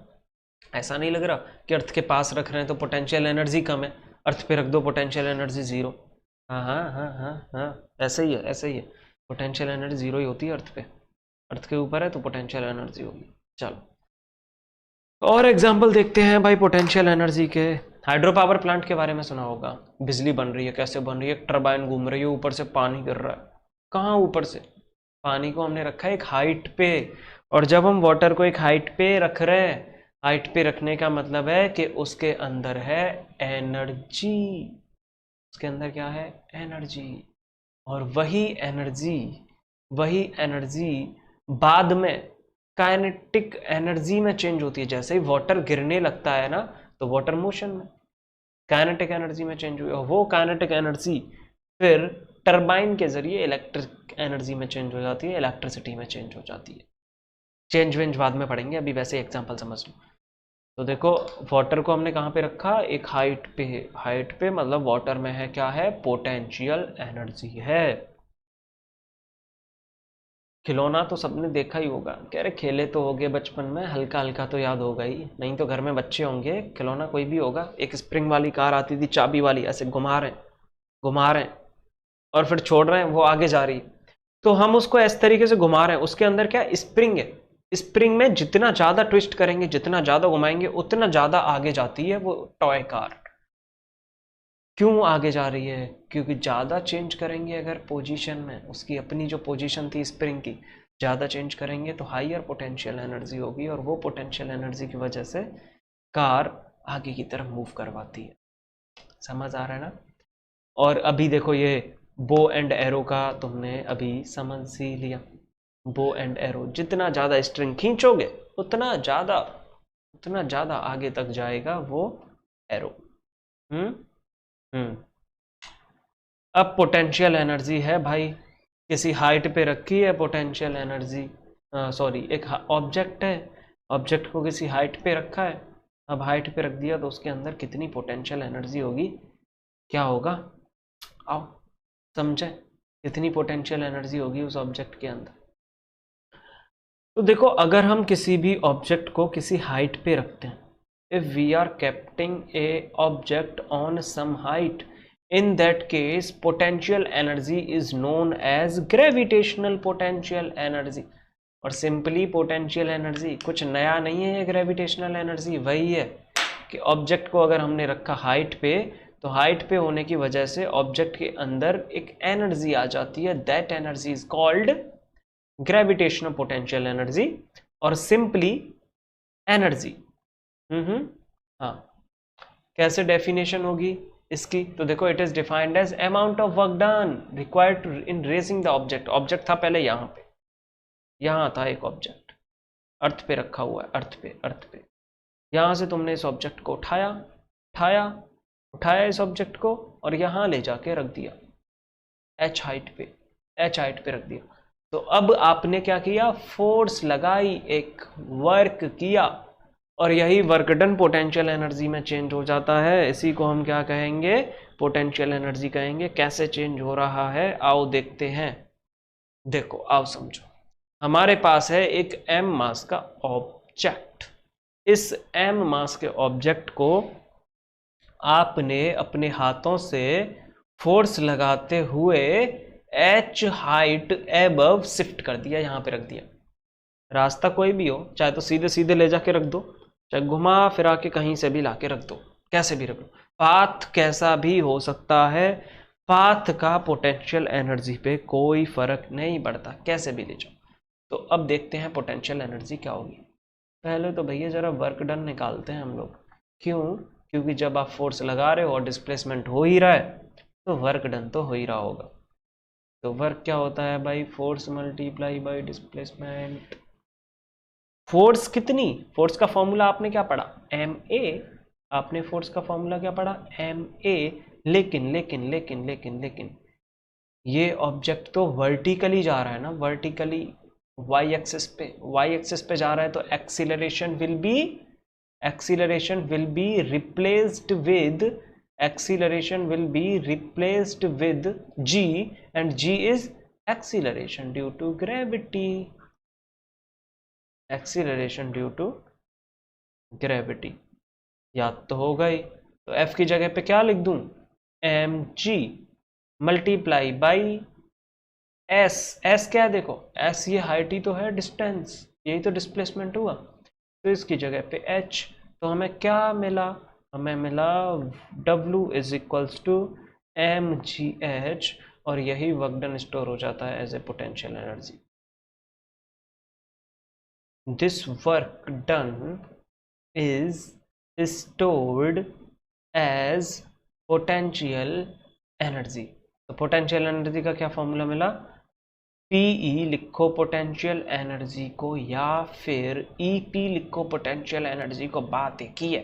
ऐसा नहीं लग रहा कि अर्थ के पास रख रहे हैं तो पोटेंशियल एनर्जी कम है, अर्थ पे रख दो पोटेंशियल एनर्जी जीरो। हाँ हाँ हाँ हाँ हाँ, ऐसे ही है ऐसे ही है। पोटेंशियल एनर्जी जीरो ही होती है अर्थ पे, अर्थ के ऊपर है तो पोटेंशियल एनर्जी होगी। चलो और एग्जांपल देखते हैं भाई पोटेंशियल एनर्जी के। हाइड्रो पावर प्लांट के बारे में सुना होगा, बिजली बन रही है, कैसे बन रही है? टरबाइन घूम रही है, ऊपर से पानी गिर रहा है। कहाँ ऊपर से? पानी को हमने रखा है एक हाइट पे, और जब हम वाटर को एक हाइट पे रख रहे हैं, हाइट पे रखने का मतलब है कि उसके अंदर है एनर्जी। उसके अंदर क्या है? एनर्जी। और वही एनर्जी बाद में काइनेटिक एनर्जी में चेंज होती है। जैसे ही वाटर गिरने लगता है ना, तो वाटर मोशन में काइनेटिक एनर्जी में चेंज हुई, और वो काइनेटिक एनर्जी फिर टरबाइन के जरिए इलेक्ट्रिक एनर्जी में चेंज हो जाती है, इलेक्ट्रिसिटी में चेंज हो जाती है। चेंज वेंज बाद में पढ़ेंगे, अभी वैसे एग्जांपल समझ लो। तो देखो वाटर को हमने कहाँ पे रखा? एक हाइट पे। हाइट पे मतलब वाटर में है क्या है? पोटेंशियल एनर्जी है। खिलौना तो सबने देखा ही होगा, कह रहे खेले तो होगे बचपन में, हल्का हल्का तो याद होगा ही, नहीं तो घर में बच्चे होंगे, खिलौना कोई भी होगा। एक स्प्रिंग वाली कार आती थी, चाबी वाली, ऐसे घुमा रहे हैं और फिर छोड़ रहे हैं, वो आगे जा रही है। तो हम उसको इस तरीके से घुमा रहे हैं, उसके अंदर क्या स्प्रिंग है। स्प्रिंग में जितना ज्यादा ट्विस्ट करेंगे, जितना ज्यादा घुमाएंगे, उतना ज्यादा आगे जाती है वो टॉय कार। क्यों आगे जा रही है? क्योंकि ज़्यादा चेंज करेंगे अगर पोजीशन में, उसकी अपनी जो पोजीशन थी स्प्रिंग की, ज़्यादा चेंज करेंगे तो हाइयर पोटेंशियल एनर्जी होगी, और वो पोटेंशियल एनर्जी की वजह से कार आगे की तरफ मूव करवाती है। समझ आ रहा है ना? और अभी देखो ये बो एंड एरो का तुमने अभी समझ ही लिया। बो एंड एरो, जितना ज़्यादा स्ट्रिंग खींचोगे उतना ज़्यादा आगे तक जाएगा वो एरो। अब पोटेंशियल एनर्जी है भाई, किसी हाइट पे रखी है पोटेंशियल एनर्जी, सॉरी एक ऑब्जेक्ट है, ऑब्जेक्ट को किसी हाइट पे रखा है। अब हाइट पे रख दिया तो उसके अंदर कितनी पोटेंशियल एनर्जी होगी, क्या होगा? आओ समझे, कितनी पोटेंशियल एनर्जी होगी उस ऑब्जेक्ट के अंदर। तो देखो अगर हम किसी भी ऑब्जेक्ट को किसी हाइट पे रखते हैं, if we are keeping a object on some height, in that case potential energy is known as gravitational potential energy। और सिंपली पोटेंशियल एनर्जी कुछ नया नहीं है, ग्रेविटेशनल एनर्जी वही है कि ऑब्जेक्ट को अगर हमने रखा हाइट पे, तो हाइट पे होने की वजह से ऑब्जेक्ट के अंदर एक एनर्जी आ जाती है, that energy is called gravitational potential energy, और सिंपली एनर्जी। हाँ, कैसे डेफिनेशन होगी? इसकी, तो देखो it is defined as amount of work done required in raising the object. Object था पहले यहाँ पे, यहाँ था एक ऑब्जेक्ट अर्थ पे रखा हुआ है, अर्थ पे यहाँ से तुमने इस ऑब्जेक्ट को उठाया उठाया उठाया इस ऑब्जेक्ट को और यहाँ ले जाके रख दिया h हाइट पे रख दिया। तो अब आपने क्या किया, फोर्स लगाई, एक वर्क किया और यही वर्क डन पोटेंशियल एनर्जी में चेंज हो जाता है। इसी को हम क्या कहेंगे, पोटेंशियल एनर्जी कहेंगे। कैसे चेंज हो रहा है आओ देखते हैं। देखो आओ समझो, हमारे पास है एक m मास का ऑब्जेक्ट। इस m मास के ऑब्जेक्ट को आपने अपने हाथों से फोर्स लगाते हुए h हाइट एबव शिफ्ट कर दिया, यहां पे रख दिया। रास्ता कोई भी हो, चाहे तो सीधे सीधे ले जाके रख दो, चाहे घुमा फिरा के कहीं से भी लाके रख दो, कैसे भी रख दो, पाथ कैसा भी हो सकता है। पाथ का पोटेंशियल एनर्जी पे कोई फर्क नहीं पड़ता, कैसे भी ले जाओ। तो अब देखते हैं पोटेंशियल एनर्जी क्या होगी। पहले तो भैया जरा वर्क डन निकालते हैं हम लोग। क्यों? क्योंकि जब आप फोर्स लगा रहे हो और डिस्प्लेसमेंट हो ही रहा है तो वर्क डन तो हो ही रहा होगा। तो वर्क क्या होता है भाई, force multiply by displacement. Force कितनी, फोर्स का फॉर्मूला आपने क्या पढ़ा, ma। आपने फोर्स का फॉर्मूला क्या पढ़ा, ma। लेकिन ये ऑब्जेक्ट तो वर्टिकली जा रहा है ना, वर्टिकली y एक्सिस पे जा रहा है, तो acceleration will be replaced with g and g is acceleration due to gravity। Acceleration due to gravity याद तो हो गई। तो f की जगह पे क्या लिख दूं, mg मल्टीप्लाई बाई s क्या है, देखो s ये हाइट ही तो है, डिस्टेंस यही तो डिस्प्लेसमेंट हुआ। तो इसकी जगह पे h, तो हमें क्या मिला, हमें मिला w is equals to mgh और यही वर्क डन स्टोर हो जाता है as a potential energy. This work done is stored as potential energy। तो पोटेंशियल एनर्जी का क्या फॉर्मूला मिला, PE लिखो पोटेंशियल एनर्जी को या फिर EP लिखो पोटेंशियल एनर्जी को, बात एक ही है।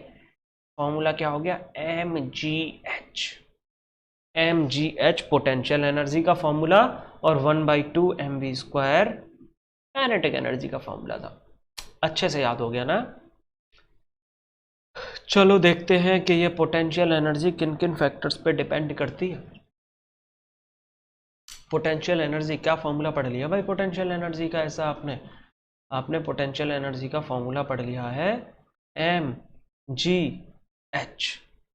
फॉर्मूला क्या हो गया, mgh पोटेंशियल एनर्जी का फॉर्मूला और 1/2 mv² काइनेटिक एनर्जी का फॉर्मूला था। अच्छे से याद हो गया ना। चलो देखते हैं कि ये पोटेंशियल एनर्जी किन किन फैक्टर्स पे डिपेंड करती है। पोटेंशियल एनर्जी क्या फॉर्मूला पढ़ लिया भाई पोटेंशियल एनर्जी का, ऐसा आपने पोटेंशियल एनर्जी का फॉर्मूला पढ़ लिया है mgh।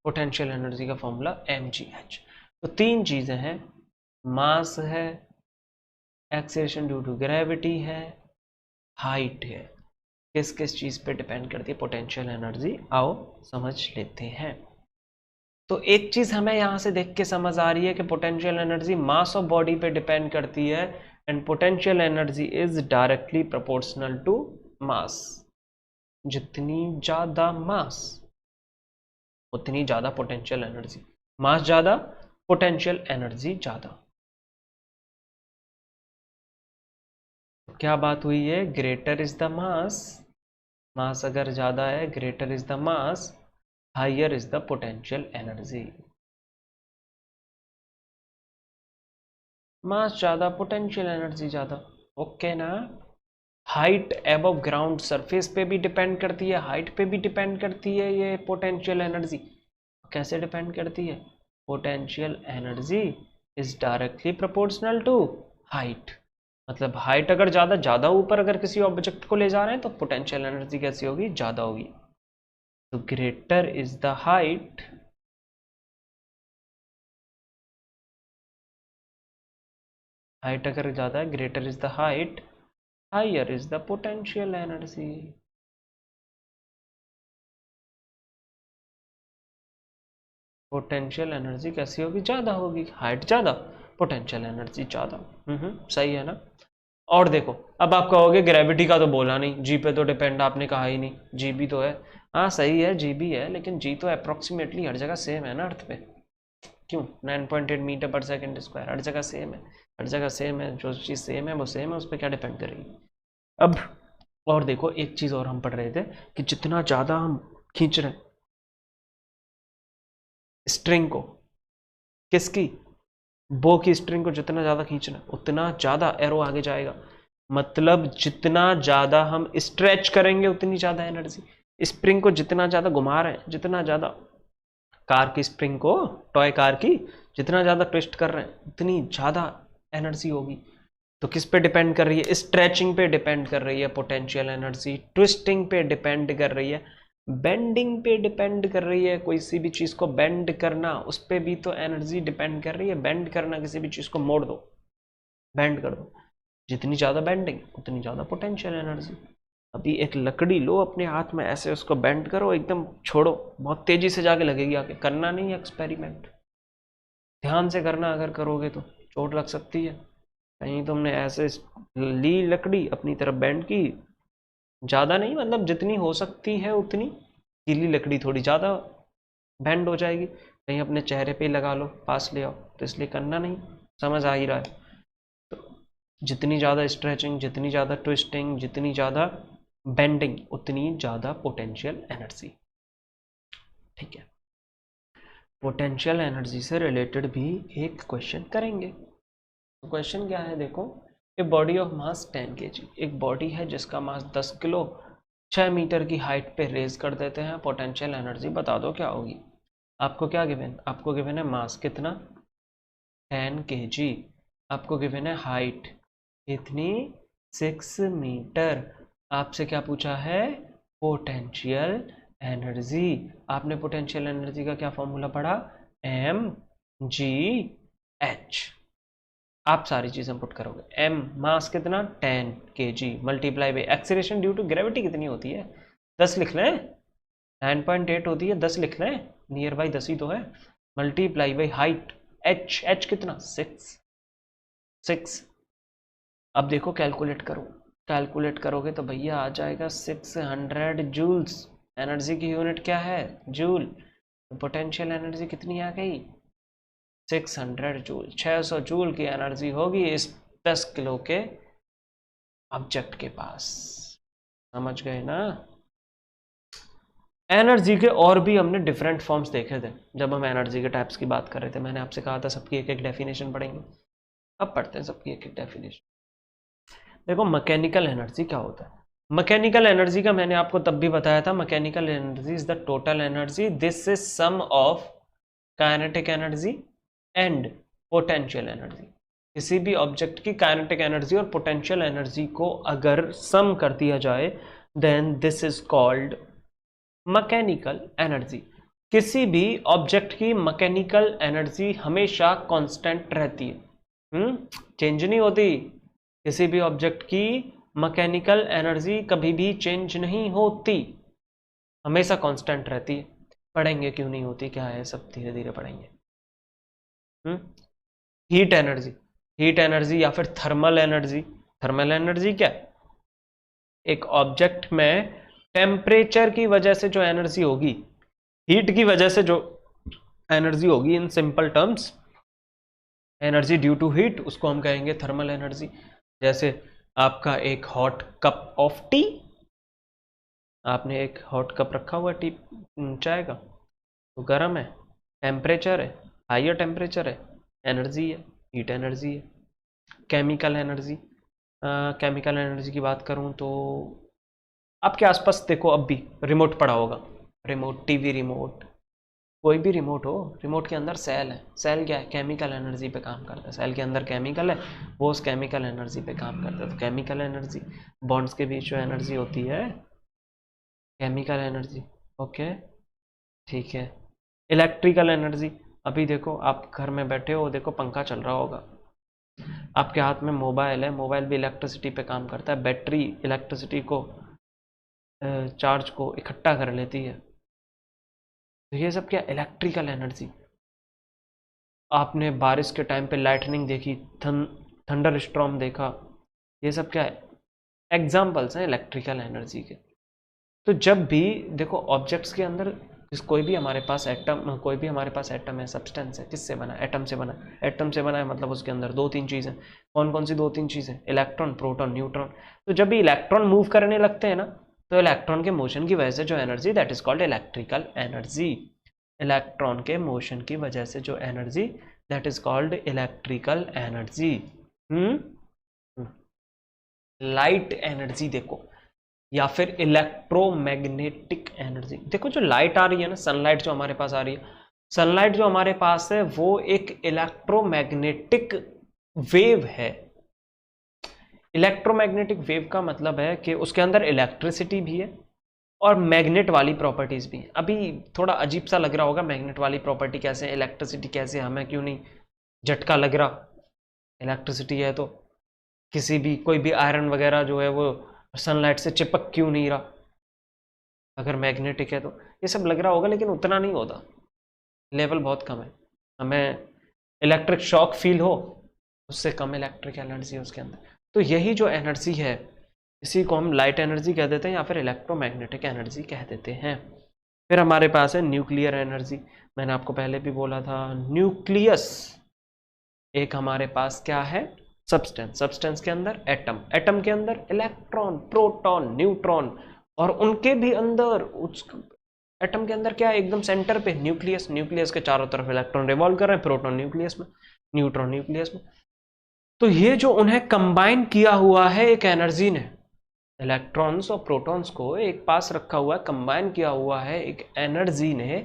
पोटेंशियल एनर्जी का फॉर्मूला mgh। तो तीन चीजें हैं, मास है, एक्सेलरेशन ड्यू टू ग्रेविटी है, हाइट है। किस किस चीज पे डिपेंड करती है पोटेंशियल एनर्जी, आओ समझ लेते हैं। तो एक चीज हमें यहां से देख के समझ आ रही है कि potential energy mass of body पे डिपेंड करती है and potential energy is directly proportional to mass. जितनी ज्यादा मास उतनी ज्यादा पोटेंशियल एनर्जी, मास ज्यादा पोटेंशियल एनर्जी ज्यादा। क्या बात हुई है, greater is the mass, mass अगर ज्यादा है, greater is the mass, higher is the potential energy. Mass ज्यादा पोटेंशियल एनर्जी ज्यादा, ओके ना। हाइट एबव ग्राउंड सरफेस पे भी डिपेंड करती है, हाइट पे भी डिपेंड करती है ये पोटेंशियल एनर्जी। कैसे डिपेंड करती है, potential energy is directly proportional to height. मतलब हाइट अगर ज्यादा ऊपर अगर किसी ऑब्जेक्ट को ले जा रहे हैं तो पोटेंशियल एनर्जी कैसी होगी, ज्यादा होगी। तो greater is the height, height अगर ज्यादा है, greater is the height, higher is the potential energy. Potential energy कैसी होगी, ज्यादा होगी। हाइट ज्यादा, पोटेंशियल एनर्जी ज्यादा। सही है ना। और देखो अब आप कहोगे ग्रेविटी का तो बोला नहीं, जी पे तो डिपेंड आपने कहा ही नहीं, जी भी तो है। हाँ सही है, जी भी है, लेकिन जी तो अप्रोक्सीमेटली हर जगह सेम है ना अर्थ पे। क्यों? 9.8 मीटर पर सेकेंड स्क्वायर, हर जगह सेम है, हर जगह सेम है, जो चीज़ सेम है वो सेम है, उस पर क्या डिपेंड करेगी। अब और देखो एक चीज़ और हम पढ़ रहे थे कि जितना ज़्यादा हम खींच रहे हैं स्ट्रिंग को, किसकी? बो की स्ट्रिंग को जितना ज़्यादा खींचना उतना ज़्यादा एरो आगे जाएगा। मतलब जितना ज़्यादा हम स्ट्रेच करेंगे उतनी ज़्यादा एनर्जी। स्प्रिंग को जितना ज़्यादा घुमा रहे हैं, जितना ज़्यादा कार की स्प्रिंग को, टॉय कार की जितना ज़्यादा ट्विस्ट कर रहे हैं उतनी ज़्यादा एनर्जी होगी। तो किस पे डिपेंड कर रही है? स्ट्रेचिंग पे डिपेंड कर रही है पोटेंशियल एनर्जी, ट्विस्टिंग पे डिपेंड कर रही है, बेंडिंग पे डिपेंड कर रही है। कोई सी भी चीज़ को बेंड करना, उस पर भी तो एनर्जी डिपेंड कर रही है। बेंड करना, किसी भी चीज़ को मोड़ दो, बेंड कर दो, जितनी ज़्यादा बेंडिंग उतनी ज़्यादा पोटेंशियल एनर्जी। अभी एक लकड़ी लो अपने हाथ में, ऐसे उसको बेंड करो, एकदम छोड़ो, बहुत तेज़ी से जाके लगेगी आगे। करना नहीं है एक्सपेरिमेंट, ध्यान से करना, अगर करोगे तो चोट लग सकती है। कहीं तुमने ऐसे ली लकड़ी अपनी तरफ बेंड की, ज़्यादा नहीं, मतलब जितनी हो सकती है उतनी, गीली लकड़ी थोड़ी ज़्यादा बेंड हो जाएगी, कहीं अपने चेहरे पे ही लगा लो, पास ले आओ, तो इसलिए करना नहीं। समझ आ ही रहा है? तो जितनी ज़्यादा स्ट्रेचिंग, जितनी ज़्यादा ट्विस्टिंग, जितनी ज़्यादा बेंडिंग उतनी ज़्यादा पोटेंशियल एनर्जी। ठीक है, पोटेंशियल एनर्जी से रिलेटेड भी एक क्वेश्चन करेंगे। तो क्वेश्चन क्या है देखो, a body of mass 10 kg, एक बॉडी है जिसका मास 10 किलो 6 मीटर की हाइट पे रेज कर देते हैं, पोटेंशियल एनर्जी बता दो क्या होगी। आपको क्या गिवन? आपको गिवन है मास कितना, 10 kg, आपको गिवन है हाइट कितनी, 6 मीटर, आपसे क्या पूछा है, पोटेंशियल एनर्जी। आपने पोटेंशियल एनर्जी का क्या फॉर्मूला पढ़ा, mgh। आप सारी चीजें पुट करोगे, m मास कितना 10 kg multiply by acceleration due to gravity कितनी होती है, 10 लिख लें, 9.8 होती है, 10 लिख लें, नियर बाई 10 ही तो है, मल्टीप्लाई बाई हाइट h कितना 6। अब देखो कैलकुलेट करो, कैलकुलेट करोगे तो भैया आ जाएगा 600 जूल्स। एनर्जी की यूनिट क्या है, जूल। पोटेंशियल एनर्जी कितनी आ गई, 600 जूल। 600 जूल की एनर्जी होगी इस 10 किलो के ऑब्जेक्ट के पास। समझ गए ना? एनर्जी के और भी हमने डिफरेंट फॉर्म्स देखे थे जब हम एनर्जी के टाइप्स की बात कर रहे थे। मैंने आपसे कहा था सबकी एक एक डेफिनेशन पढ़ेंगे, अब पढ़ते हैं सबकी एक एक डेफिनेशन। देखो मैकेनिकल एनर्जी क्या होता है। मैकेनिकल एनर्जी का मैंने आपको तब भी बताया था, mechanical energy is the total energy, this is sum of kinetic energy and potential energy. किसी भी ऑब्जेक्ट की काइनेटिक एनर्जी और पोटेंशियल एनर्जी को अगर सम कर दिया जाए then this is called mechanical energy. किसी भी ऑब्जेक्ट की मैकेनिकल एनर्जी हमेशा कांस्टेंट रहती है, चेंज नहीं होती। किसी भी ऑब्जेक्ट की मैकेनिकल एनर्जी कभी भी चेंज नहीं होती, हमेशा कांस्टेंट रहती है। पढ़ेंगे क्यों नहीं होती, क्या है, सब धीरे धीरे पढ़ेंगे। हीट एनर्जी, हीट एनर्जी या फिर थर्मल एनर्जी। थर्मल एनर्जी क्या है, एक ऑब्जेक्ट में टेम्परेचर की वजह से जो एनर्जी होगी, हीट की वजह से जो एनर्जी होगी, in simple terms energy due to heat, उसको हम कहेंगे थर्मल एनर्जी। जैसे आपका एक हॉट कप ऑफ टी, आपने एक हॉट कप रखा हुआ टी चाय का, तो गर्म है, टेम्परेचर है, हाइयर टेम्परेचर है, एनर्जी है, हीट एनर्जी है। केमिकल एनर्जी, केमिकल एनर्जी की बात करूं तो आपके आसपास देखो अब भी रिमोट पड़ा होगा, रिमोट, टीवी रिमोट, कोई भी रिमोट हो, रिमोट के अंदर सेल है। सेल क्या है, केमिकल एनर्जी पे काम करता है। सेल के अंदर केमिकल है, वो उस केमिकल एनर्जी पे काम करता है। तो केमिकल एनर्जी, बॉन्ड्स के बीच जो एनर्जी होती है, केमिकल एनर्जी। ओके, ठीक है। इलेक्ट्रिकल एनर्जी, अभी देखो आप घर में बैठे हो, देखो पंखा चल रहा होगा, आपके हाथ में मोबाइल है, मोबाइल भी इलेक्ट्रिसिटी पे काम करता है। बैटरी इलेक्ट्रिसिटी को, चार्ज को इकट्ठा कर लेती है। तो ये सब क्या, इलेक्ट्रिकल एनर्जी। आपने बारिश के टाइम पे लाइटनिंग देखी, थंडर स्टॉर्म देखा, ये सब क्या है, एग्जाम्पल्स हैं इलेक्ट्रिकल एनर्जी के। तो जब भी देखो ऑब्जेक्ट्स के अंदर कोई भी हमारे पास एटम है, सब्सटेंस है, किससे बना है? एटम से बना है। एटम से बना है मतलब उसके अंदर दो तीन चीज़ें। कौन कौन सी दो तीन चीज़ें? Electron, proton, neutron. तो जब भी इलेक्ट्रॉन मूव करने लगते हैं ना, तो इलेक्ट्रॉन के मोशन की वजह से जो energy, that is called electrical energy. Electron के मोशन की वजह से जो energy, that is called electrical energy. Light energy देखो, या फिर इलेक्ट्रोमैग्नेटिक एनर्जी। देखो जो लाइट आ रही है ना, सनलाइट जो हमारे पास आ रही है, सनलाइट जो हमारे पास है वो एक इलेक्ट्रोमैग्नेटिक वेव है। इलेक्ट्रोमैग्नेटिक वेव का मतलब है कि उसके अंदर इलेक्ट्रिसिटी भी है और मैग्नेट वाली प्रॉपर्टीज भी है। अभी थोड़ा अजीब सा लग रहा होगा, मैग्नेट वाली प्रॉपर्टी कैसे, इलेक्ट्रिसिटी कैसे, हमें क्यों नहीं झटका लग रहा? इलेक्ट्रिसिटी है तो किसी भी कोई भी आयरन वगैरह जो है वो सनलाइट से चिपक क्यों नहीं रहा? अगर मैग्नेटिक है तो ये सब लग रहा होगा, लेकिन उतना नहीं होता, लेवल बहुत कम है। हमें इलेक्ट्रिक शॉक फील हो, उससे कम इलेक्ट्रिक एनर्जी है उसके अंदर। तो यही जो एनर्जी है, इसी को हम लाइट एनर्जी कह देते हैं या फिर इलेक्ट्रोमैग्नेटिक एनर्जी कह देते हैं। फिर हमारे पास है न्यूक्लियर एनर्जी। मैंने आपको पहले भी बोला था, न्यूक्लियस एक हमारे पास क्या है? सब्सटेंस। सब्सटेंस के अंदर एटम, एटम के अंदर इलेक्ट्रॉन, प्रोटॉन, न्यूट्रॉन, और उनके भी अंदर उस एटम के अंदर क्या है? एकदम सेंटर पे न्यूक्लियस। न्यूक्लियस के चारों तरफ इलेक्ट्रॉन रिवॉल्व कर रहे हैं, प्रोटॉन न्यूक्लियस में, न्यूट्रॉन न्यूक्लियस में। तो ये जो उन्हें कंबाइन किया हुआ है एक एनर्जी ने, इलेक्ट्रॉन्स और प्रोटॉन्स को एक पास रखा हुआ है, कंबाइन किया हुआ है एक एनर्जी ने,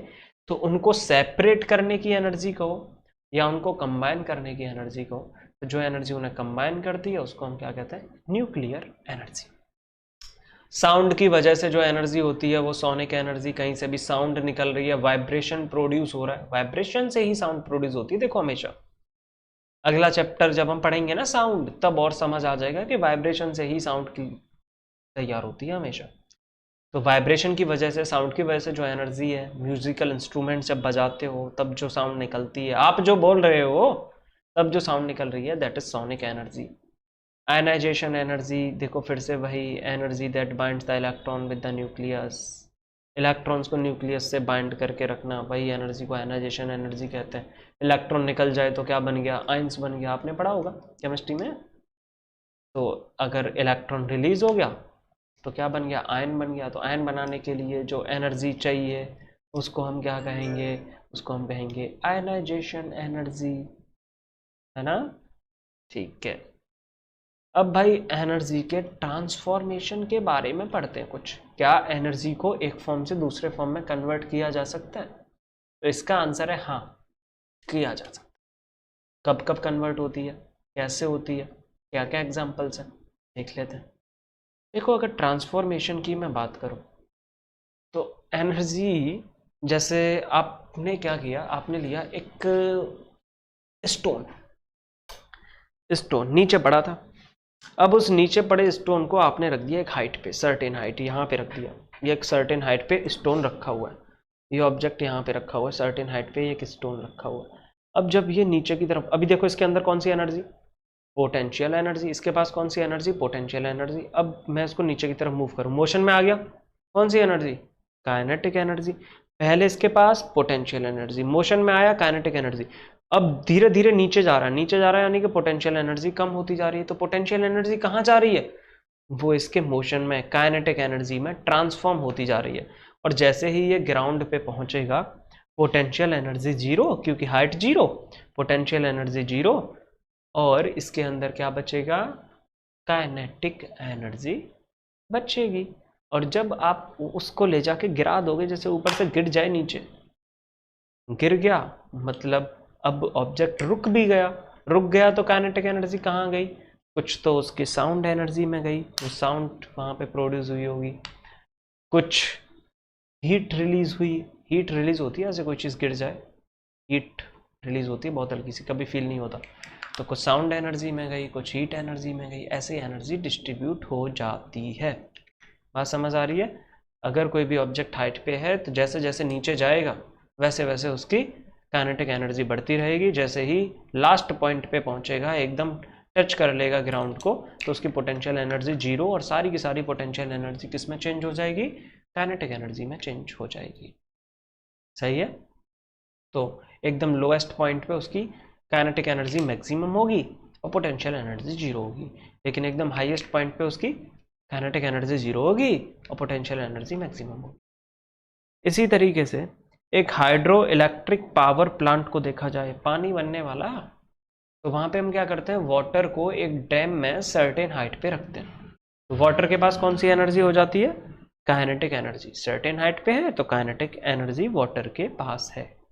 तो उनको सेपरेट करने की एनर्जी कहो या उनको कंबाइन करने की एनर्जी कहो, तो जो एनर्जी उन्हें कंबाइन करती है उसको हम क्या कहते हैं? Nuclear energy. साउंड की वजह से जो एनर्जी होती है वो सोनिक एनर्जी, कहीं से भी साउंड निकल रही है, वाइब्रेशन प्रोड्यूस हो रहा है, वाइब्रेशन से ही साउंड प्रोड्यूस होती है। देखो हमेशा अगला चैप्टर जब हम पढ़ेंगे ना साउंड, तब और समझ आ जाएगा कि वाइब्रेशन से ही साउंड की तैयार होती है हमेशा। तो वाइब्रेशन की वजह से, साउंड की वजह से जो एनर्जी है, म्यूजिकल इंस्ट्रूमेंट जब बजाते हो तब जो साउंड निकलती है, आप जो बोल रहे हो तब जो साउंड निकल रही है, that is sonic energy. Ionization energy, देखो फिर से वही energy that binds the electron with the nucleus. Electrons को न्यूक्लियस से बाइंड करके रखना, वही एनर्जी को आयनाइजेशन एनर्जी कहते हैं। इलेक्ट्रॉन निकल जाए तो क्या बन गया? आयंस बन गया। आपने पढ़ा होगा केमिस्ट्री में। तो अगर इलेक्ट्रॉन रिलीज हो गया तो क्या बन गया? आयन बन गया। तो आयन बनाने के लिए जो एनर्जी चाहिए उसको हम क्या कहेंगे? उसको हम कहेंगे आयनाइजेशन एनर्जी, है ना? ठीक है। अब भाई एनर्जी के ट्रांसफॉर्मेशन के बारे में पढ़ते हैं कुछ। क्या एनर्जी को एक फॉर्म से दूसरे फॉर्म में कन्वर्ट किया जा सकता है? तो इसका आंसर है हाँ, किया जा सकता है। कब कब कन्वर्ट होती है, कैसे होती है, क्या क्या एग्जाम्पल्स हैं, देख लेते हैं। देखो अगर ट्रांसफॉर्मेशन की मैं बात करूं तो एनर्जी, जैसे आपने क्या किया, आपने लिया एक स्टोन, स्टोन नीचे पड़ा था। अब उस नीचे पड़े स्टोन को आपने रख दिया एक हाइट पे, सर्टेन हाइट, यहाँ पे रख दिया। ये एक सर्टेन हाइट पे स्टोन रखा हुआ है, ये ऑब्जेक्ट यहाँ पे रखा हुआ है, सर्टेन हाइट पे एक स्टोन रखा हुआ है। अब जब ये नीचे की तरफ, अभी देखो इसके अंदर कौन सी एनर्जी? Potential energy. इसके पास कौन सी एनर्जी? Potential energy. अब मैं इसको नीचे की तरफ मूव करूँ, मोशन में आ गया, कौन सी एनर्जी? Kinetic energy. पहले इसके पास पोटेंशियल एनर्जी, मोशन में आया काइनेटिक एनर्जी। अब धीरे धीरे नीचे जा रहा है, नीचे जा रहा है यानी कि पोटेंशियल एनर्जी कम होती जा रही है। तो पोटेंशियल एनर्जी कहाँ जा रही है? वो इसके मोशन में, काइनेटिक एनर्जी में ट्रांसफॉर्म होती जा रही है। और जैसे ही ये ग्राउंड पे पहुंचेगा, पोटेंशियल एनर्जी जीरो, क्योंकि height zero, potential energy zero, और इसके अंदर क्या बचेगा? काइनेटिक एनर्जी बचेगी। और जब आप उसको ले जाके गिरा दोगे, जैसे ऊपर से गिर जाए नीचे, गिर गया मतलब अब ऑब्जेक्ट रुक भी गया, रुक गया तो काइनेटिक एनर्जी कहाँ गई? कुछ तो उसकी साउंड एनर्जी में गई, वो साउंड वहाँ पे प्रोड्यूस हुई होगी। कुछ हीट रिलीज हुई, हीट रिलीज होती है, ऐसे कोई चीज़ गिर जाए हीट रिलीज होती है, बहुत हल्की सी, कभी फील नहीं होता। तो कुछ साउंड एनर्जी में गई, कुछ हीट एनर्जी में गई, ऐसे एनर्जी डिस्ट्रीब्यूट हो जाती है। बात समझ आ रही है? अगर कोई भी ऑब्जेक्ट हाइट पे है तो जैसे जैसे नीचे जाएगा वैसे वैसे उसकी काइनेटिक एनर्जी बढ़ती रहेगी। जैसे ही लास्ट पॉइंट पे पहुंचेगा, एकदम टच कर लेगा ग्राउंड को, तो उसकी पोटेंशियल एनर्जी जीरो, और सारी की सारी पोटेंशियल एनर्जी किस में चेंज हो जाएगी? काइनेटिक एनर्जी में चेंज हो जाएगी। सही है। तो एकदम लोएस्ट पॉइंट पे उसकी काइनेटिक एनर्जी मैक्सिमम होगी और पोटेंशियल एनर्जी जीरो होगी, लेकिन एकदम हाईएस्ट पॉइंट पे उसकी काइनेटिक एनर्जी जीरो होगी और पोटेंशियल एनर्जी मैक्सिमम होगी। इसी तरीके से एक हाइड्रो इलेक्ट्रिक पावर प्लांट को देखा जाए, पानी बनने वाला, तो वहां पे हम क्या करते हैं, वाटर को एक डैम में सर्टेन हाइट पे रखते हैं। तो वाटर के पास कौन सी एनर्जी हो जाती है, काइनेटिक एनर्जी। सर्टेन हाइट पे है तो काइनेटिक एनर्जी वाटर के पास है।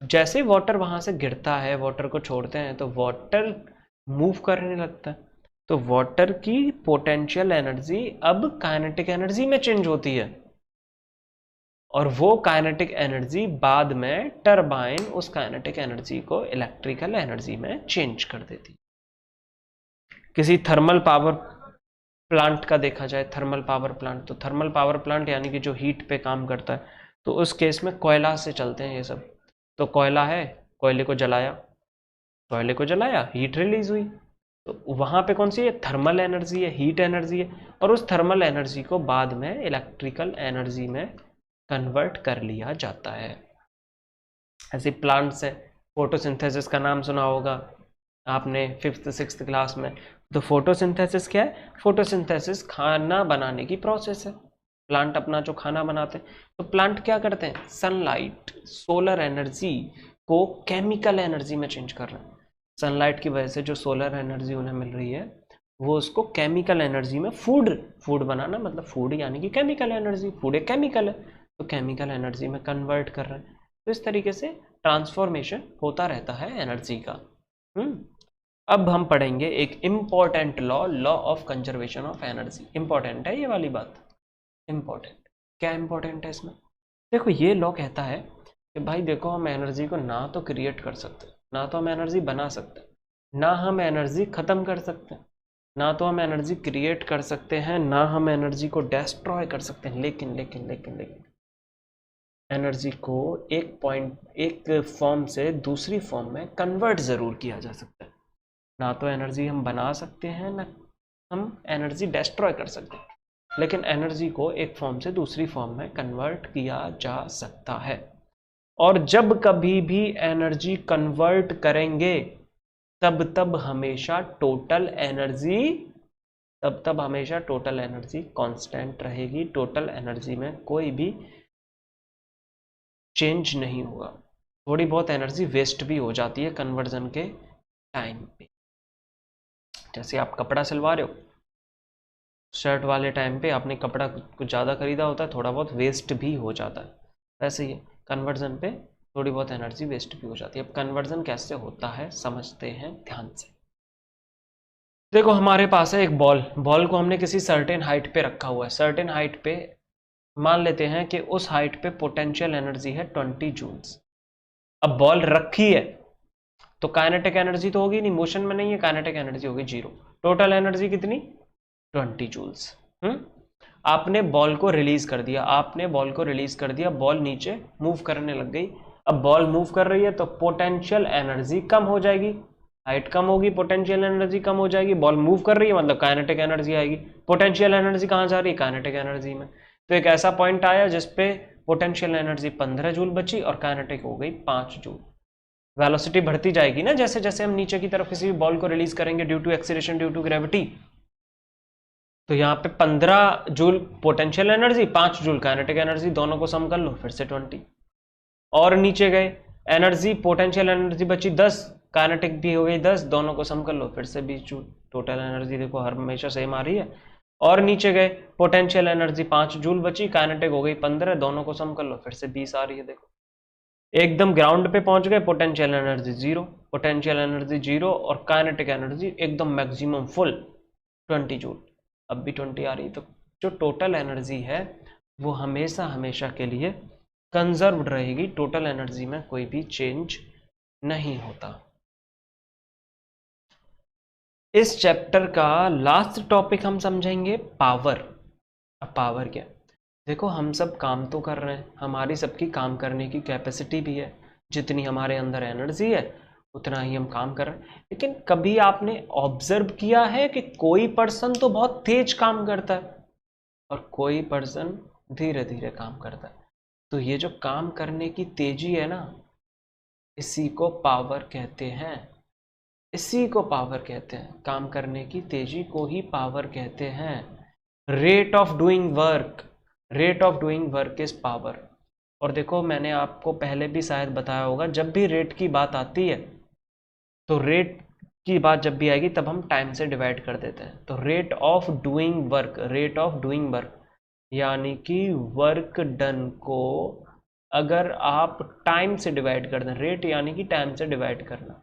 जैसे वाटर वहां से गिरता है, वाटर को छोड़ते हैं, तो वाटर मूव करने लगता है। तो वाटर की पोटेंशियल एनर्जी अब काइनेटिक एनर्जी में चेंज होती है, और वो काइनेटिक एनर्जी बाद में टरबाइन उस काइनेटिक एनर्जी को इलेक्ट्रिकल एनर्जी में चेंज कर देती। किसी थर्मल पावर प्लांट का देखा जाए, थर्मल पावर प्लांट, तो थर्मल पावर प्लांट यानी कि जो हीट पे काम करता है, तो उस केस में कोयला से चलते हैं ये सब। तो कोयला है, कोयले को जलाया, हीट रिलीज हुई, तो वहां पे कौन सी है, थर्मल एनर्जी है, हीट एनर्जी है, और उस थर्मल एनर्जी को बाद में इलेक्ट्रिकल एनर्जी में कन्वर्ट कर लिया जाता है। ऐसे प्लांट्स है, फोटोसिंथेसिस का नाम सुना होगा आपने 5th 6th क्लास में। तो फोटोसिंथेसिस क्या है, फोटोसिंथेसिस खाना बनाने की प्रोसेस है। प्लांट अपना जो खाना बनाते हैं, तो प्लांट क्या करते हैं, सनलाइट, सोलर एनर्जी को केमिकल एनर्जी में चेंज कर रहे हैं। सनलाइट की वजह से जो सोलर एनर्जी उन्हें मिल रही है, वो उसको केमिकल एनर्जी में, फूड बनाना मतलब फूड यानी कि केमिकल एनर्जी, फूड एक केमिकल है, तो केमिकल एनर्जी में कन्वर्ट कर रहे हैं। तो इस तरीके से ट्रांसफॉर्मेशन होता रहता है एनर्जी का। अब हम पढ़ेंगे एक important law of conservation of energy. Important है ये वाली बात, इंपॉर्टेंट। क्या इंपॉर्टेंट है इसमें, देखो ये लॉ कहता है कि भाई देखो, हम एनर्जी को ना तो क्रिएट कर सकते, ना तो हम एनर्जी बना सकते, ना हम एनर्जी खत्म कर सकते हैं, ना तो हम एनर्जी क्रिएट कर सकते हैं, ना हम एनर्जी को डिस्ट्रॉय कर सकते हैं, लेकिन एनर्जी को एक फॉर्म से दूसरी फॉर्म में कन्वर्ट जरूर किया जा सकता है। ना तो एनर्जी हम बना सकते हैं, ना हम एनर्जी डिस्ट्रॉय कर सकते हैं, लेकिन एनर्जी को एक फॉर्म से दूसरी फॉर्म में कन्वर्ट किया जा सकता है। और जब कभी भी एनर्जी कन्वर्ट करेंगे, तब हमेशा टोटल एनर्जी कांस्टेंट रहेगी। टोटल एनर्जी में कोई भी चेंज नहीं होगा। थोड़ी बहुत एनर्जी वेस्ट भी हो जाती है कन्वर्जन के टाइम पे। जैसे आप कपड़ा सिलवा रहे हो, शर्ट वाले टाइम पे आपने कपड़ा कुछ ज़्यादा खरीदा होता है, थोड़ा बहुत वेस्ट भी हो जाता है। वैसे ही कन्वर्जन पे थोड़ी बहुत एनर्जी वेस्ट भी हो जाती है। अब कन्वर्जन कैसे होता है समझते हैं ध्यान से। देखो हमारे पास है एक बॉल को हमने किसी सर्टेन हाइट पे रखा हुआ है। सर्टेन हाइट पे मान लेते हैं कि उस हाइट पे पोटेंशियल एनर्जी है 20 जूल्स। अब बॉल रखी है तो काइनेटिक एनर्जी तो होगी नहीं, मोशन में नहीं है, काइनेटिक एनर्जी होगी जीरो। टोटल एनर्जी कितनी, 20 जूल्स। आपने बॉल को रिलीज कर दिया, बॉल नीचे मूव करने लग गई। अब बॉल मूव कर रही है तो पोटेंशियल एनर्जी कम हो जाएगी, हाइट कम होगी, पोटेंशियल एनर्जी कम हो जाएगी। बॉल मूव कर रही है मतलब काइनेटिक एनर्जी आएगी। पोटेंशियल एनर्जी कहाँ जा रही है, काइनेटिक एनर्जी में। तो एक ऐसा पॉइंट आया जिसपे पोटेंशियल एनर्जी 15 जूल बची और काइनेटिक हो गई 5 जूल। वेलोसिटी बढ़ती जाएगी ना जैसे जैसे हम नीचे की तरफ किसी भी बॉल को रिलीज करेंगे due to acceleration, due to gravity. तो यहाँ पे 15 joule potential energy, 5 joule kinetic energy, दोनों को सम कर लो फिर से 20। और नीचे गए, एनर्जी पोटेंशियल एनर्जी बची 10, काइनेटिक भी हो गई 10, दोनों को सम कर लो फिर से 20 जूल। टोटल एनर्जी देखो हर हमेशा सेम आ रही है। और नीचे गए, पोटेंशियल एनर्जी 5 जूल बची, काइनेटिक हो गई 15, दोनों को सम कर लो फिर से 20 आ रही है। देखो एकदम ग्राउंड पे पहुंच गए, पोटेंशियल एनर्जी जीरो और काइनेटिक एनर्जी एकदम मैक्सिमम फुल 20 जूल। अब भी 20 आ रही। तो जो टोटल एनर्जी है वो हमेशा के लिए कंजर्व्ड रहेगी। टोटल एनर्जी में कोई भी चेंज नहीं होता। इस चैप्टर का लास्ट टॉपिक हम समझेंगे पावर। अब पावर क्या, देखो हम सब काम तो कर रहे हैं, हमारी सबकी काम करने की कैपेसिटी भी है, जितनी हमारे अंदर एनर्जी है उतना ही हम काम कर रहे हैं। लेकिन कभी आपने ऑब्जर्व किया है कि कोई पर्सन तो बहुत तेज काम करता है और कोई पर्सन धीरे धीरे काम करता है। तो ये जो काम करने की तेजी है ना, इसी को पावर कहते हैं, इसी को पावर कहते हैं। काम करने की तेजी को ही पावर कहते हैं। Rate of doing work, rate of doing work is power. और देखो मैंने आपको पहले भी शायद बताया होगा, जब भी रेट की बात आती है तो रेट की बात जब भी आएगी तब हम टाइम से डिवाइड कर देते हैं। तो rate of doing work, rate of doing work यानी कि वर्क डन को अगर आप टाइम से डिवाइड कर दें, रेट यानी कि टाइम से डिवाइड करना,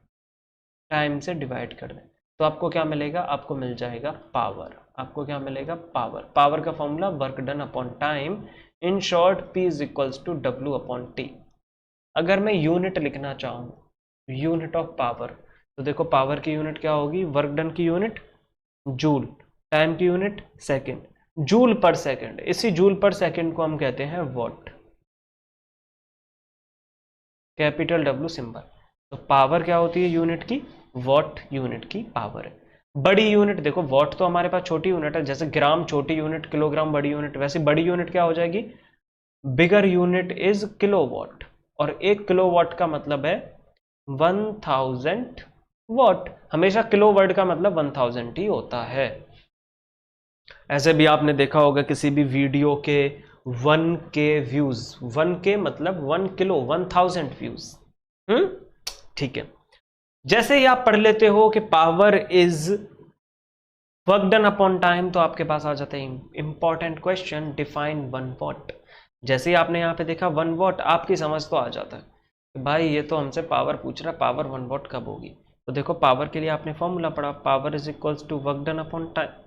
टाइम से डिवाइड कर दें, तो आपको क्या मिलेगा? आपको मिल जाएगा पावर। आपको क्या मिलेगा? पावर। पावर का formula work done upon time, in short P is equals to W upon T। अगर मैं यूनिट लिखना चाहूँ, यूनिट ऑफ पावर, तो देखो पावर की यूनिट क्या होगी? वर्क डन की यूनिट जूल, टाइम की unit second, joule per second. इसी जूल पर सेकेंड को हम कहते हैं वॉट, कैपिटल W सिंबल। तो पावर क्या होती है यूनिट की? वॉट यूनिट की पावर है। बड़ी यूनिट देखो, वॉट तो हमारे पास छोटी यूनिट है, जैसे ग्राम छोटी यूनिट, किलोग्राम बड़ी यूनिट, वैसे बड़ी यूनिट क्या हो जाएगी? बिगर यूनिट इज किलोवाट, और 1 किलोवाट का मतलब है 1000 वॉट। हमेशा किलोवाट का मतलब 1000 ही होता है। ऐसे भी आपने देखा होगा किसी भी वीडियो के 1K व्यूज, 1K मतलब 1 किलो, 1000 व्यूज। ठीक है। जैसे ही आप पढ़ लेते हो कि power is work done upon time, तो आपके पास आ जाता है इंपॉर्टेंट क्वेश्चन, डिफाइन 1 वॉट। जैसे ही आपने यहाँ पे देखा 1 वॉट, आपकी समझ तो आ जाता है कि भाई ये तो हमसे पावर पूछ रहा है, पावर 1 वॉट कब होगी? तो देखो पावर के लिए आपने फॉर्मूला पढ़ा, power is equals to work done upon time.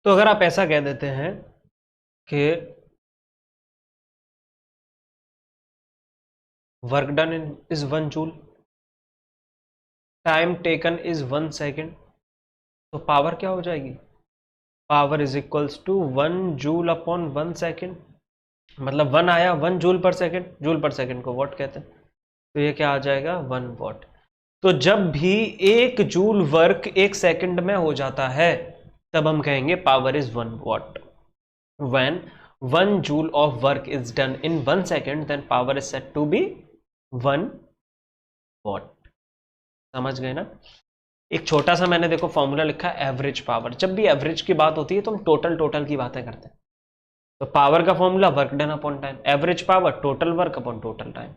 तो अगर आप ऐसा कह देते हैं कि work done is 1 joule, time taken is 1 second, तो पावर क्या हो जाएगी? Power is equals to 1 joule upon 1 second. मतलब 1 आया, 1 joule per second, joule per second को वॉट कहते हैं, तो ये क्या आ जाएगा? 1 वॉट। तो जब भी 1 जूल वर्क 1 सेकेंड में हो जाता है, तब हम कहेंगे power is 1 watt. When 1 joule of work is done in 1 second, then power is said to be 1 watt. समझ गए ना? एक छोटा सा मैंने देखो फॉर्मूला लिखा है, एवरेज पावर। जब भी एवरेज की बात होती है तो हम टोटल की बातें करते हैं। तो पावर का formula work done upon time, average power total work upon total time,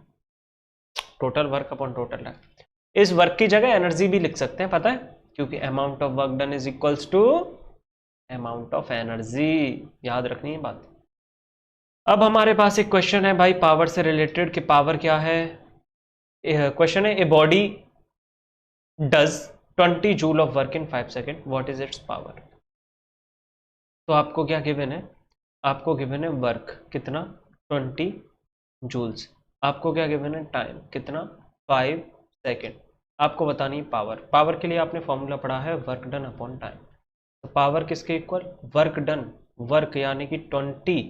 total work upon total time. इस वर्क की जगह एनर्जी भी लिख सकते हैं, पता है, क्योंकि amount of work done is equals to amount of energy. याद रखनी है बात। अब हमारे पास एक क्वेश्चन है भाई पावर से रिलेटेड, कि पावर क्या है। क्वेश्चन है, a body does 20 joule of work in 5 second, what is it's power. तो आपको क्या गिवन है? आपको गिवन है वर्क कितना? 20 जूल्स। आपको क्या गिवन है? टाइम कितना? 5 सेकेंड। आपको बतानी है पावर। पावर के लिए आपने फॉर्मूला पढ़ा है वर्क डन अपॉन टाइम। तो पावर किसके इक्वल? वर्क डन, वर्क यानी कि 20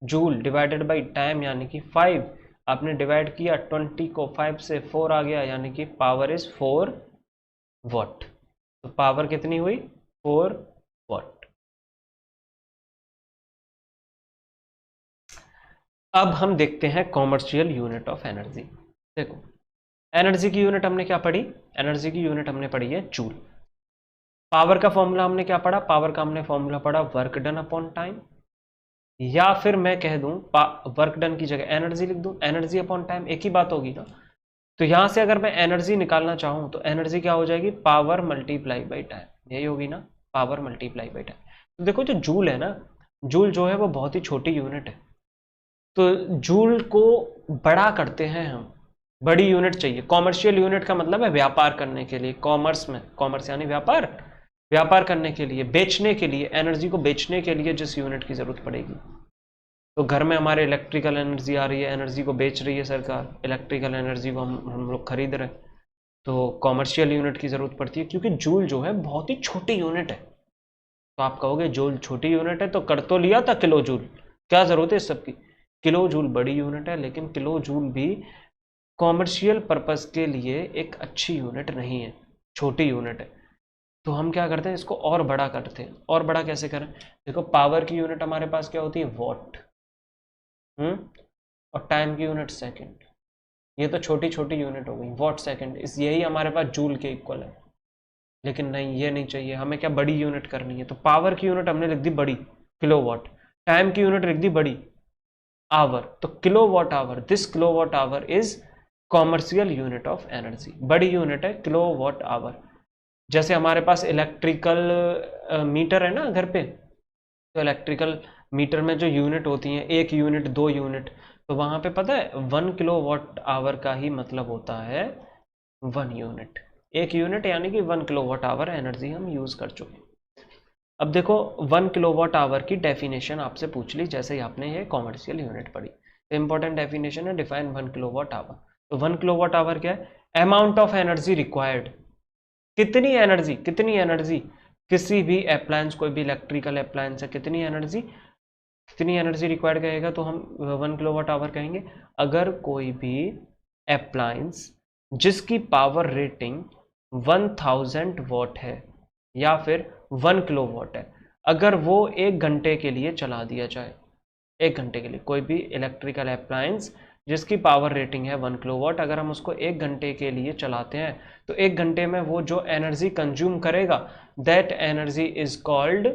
जूल डिवाइडेड बाई टाइम यानी कि 5। आपने डिवाइड किया, 20 को 5 से 4 आ गया, यानी कि पावर इज 4 वॉट। तो पावर कितनी हुई? 4 वॉट। अब हम देखते हैं कॉमर्शियल यूनिट ऑफ एनर्जी। देखो एनर्जी की यूनिट हमने क्या पढ़ी? एनर्जी की यूनिट हमने पढ़ी है जूल। पावर का फॉर्मूला हमने क्या पढ़ा? पावर का हमने फॉर्मूला पढ़ा वर्क डन अपॉन टाइम, या फिर मैं कह दूं वर्क डन की जगह एनर्जी लिख दूं, एनर्जी अपॉन टाइम एक ही बात होगी ना। तो यहां से अगर मैं एनर्जी निकालना चाहूं तो एनर्जी क्या हो जाएगी? पावर मल्टीप्लाई बाई टाइम, यही होगी ना, पावर मल्टीप्लाई बाई टाइम। तो देखो जो जूल है ना, जूल जो है वो बहुत ही छोटी यूनिट है। तो जूल को बड़ा करते हैं हम, बड़ी यूनिट चाहिए। कॉमर्शियल यूनिट का मतलब है व्यापार करने के लिए, कॉमर्स में, कॉमर्स यानी व्यापार, व्यापार करने के लिए, बेचने के लिए, एनर्जी को बेचने के लिए जिस यूनिट की जरूरत पड़ेगी। तो घर में हमारे इलेक्ट्रिकल एनर्जी आ रही है, एनर्जी को बेच रही है सरकार, इलेक्ट्रिकल एनर्जी को हम लोग खरीद रहे हैं, तो कॉमर्शियल यूनिट की जरूरत पड़ती है, क्योंकि जूल जो है बहुत ही छोटी यूनिट है। तो आप कहोगे जूल छोटी यूनिट है तो कर तो लिया था किलो जूल, क्या जरूरत है इस सब की? किलो जूल बड़ी यूनिट है, लेकिन किलो जूल भी कॉमर्शियल पर्पस के लिए एक अच्छी यूनिट नहीं है, छोटी यूनिट है। तो हम क्या करते हैं, इसको और बड़ा करते हैं। और बड़ा कैसे करें? देखो पावर की यूनिट हमारे पास क्या होती है, वॉट, और टाइम की यूनिट सेकंड। ये तो छोटी छोटी यूनिट हो गई, वॉट सेकंड, इस यही हमारे पास जूल के इक्वल है। लेकिन नहीं, ये नहीं चाहिए हमें, क्या बड़ी यूनिट करनी है। तो पावर की यूनिट हमने लिख दी बड़ी, किलोवाट। टाइम की यूनिट लिख दी बड़ी, आवर। तो kilowatt hour, this kilowatt hour is commercial unit of energy, बड़ी यूनिट है किलोवाट आवर। जैसे हमारे पास इलेक्ट्रिकल मीटर है ना घर पे, तो इलेक्ट्रिकल मीटर में जो यूनिट होती हैं, 1 यूनिट 2 यूनिट, तो वहां पे पता है 1 किलोवाट आवर का ही मतलब होता है 1 यूनिट। 1 यूनिट यानी कि 1 किलोवाट आवर एनर्जी हम यूज कर चुके। अब देखो 1 किलोवाट आवर की डेफिनेशन आपसे पूछ ली, जैसे ही आपने ये कॉमर्शियल यूनिट पढ़ी। तो इंपॉर्टेंट डेफिनेशन है, डिफाइन 1 किलोवाट आवर। तो 1 किलोवाट आवर क्या है? अमाउंट ऑफ एनर्जी रिक्वायर्ड, कितनी एनर्जी, कितनी एनर्जी किसी भी अप्लायंस, कोई भी इलेक्ट्रिकल अप्लायंस है, कितनी एनर्जी, कितनी एनर्जी रिक्वायर्ड कहेगा तो हम 1 किलोवाट आवर कहेंगे। अगर कोई भी अप्लायंस जिसकी पावर रेटिंग 1000 वॉट है या फिर 1 किलोवाट है, अगर वो 1 घंटे के लिए चला दिया जाए, 1 घंटे के लिए कोई भी इलेक्ट्रिकल अप्लायंस जिसकी पावर रेटिंग है 1 किलोवाट, अगर हम उसको 1 घंटे के लिए चलाते हैं तो 1 घंटे में वो जो एनर्जी कंज्यूम करेगा, that energy is called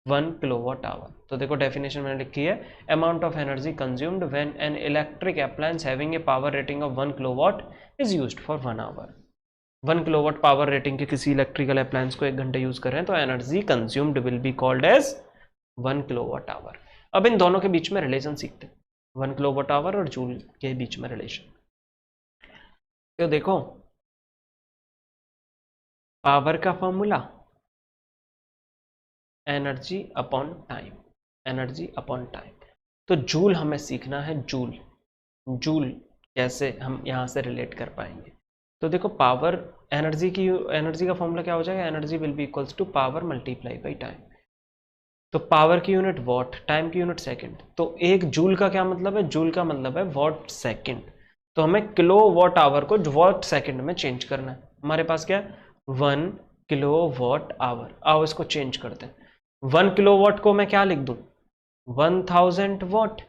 1 kilowatt hour. तो देखो डेफिनेशन मैंने लिखी है, amount of energy consumed when an electric appliance having a power rating of 1 kilowatt is used for 1 hour. 1 kilowatt power rating के किसी इलेक्ट्रिकल अप्लायंस को 1 घंटे यूज कर रहे हैं तो energy consumed will be called as 1 kilowatt hour. अब इन दोनों के बीच में रिलेशन सीखते हैं, 1 किलोवाट आवर और जूल के बीच में रिलेशन। तो देखो पावर का formula energy upon time, energy upon time. तो जूल हमें सीखना है, जूल, जूल कैसे हम यहां से रिलेट कर पाएंगे। तो देखो पावर, एनर्जी की, एनर्जी का फॉर्मूला क्या हो जाएगा, energy will be equals to power multiply by time. तो पावर की यूनिट वॉट, टाइम की यूनिट सेकंड। तो एक जूल का क्या मतलब है, जूल का मतलब है वॉट सेकंड। तो हमें किलो वॉट आवर को वॉट सेकंड में चेंज करना है। हमारे पास क्या है, 1 किलो वॉट आवर। आओ इसको चेंज करते हैं। 1 किलो वॉट को मैं क्या लिख दूं, 1000 वॉट।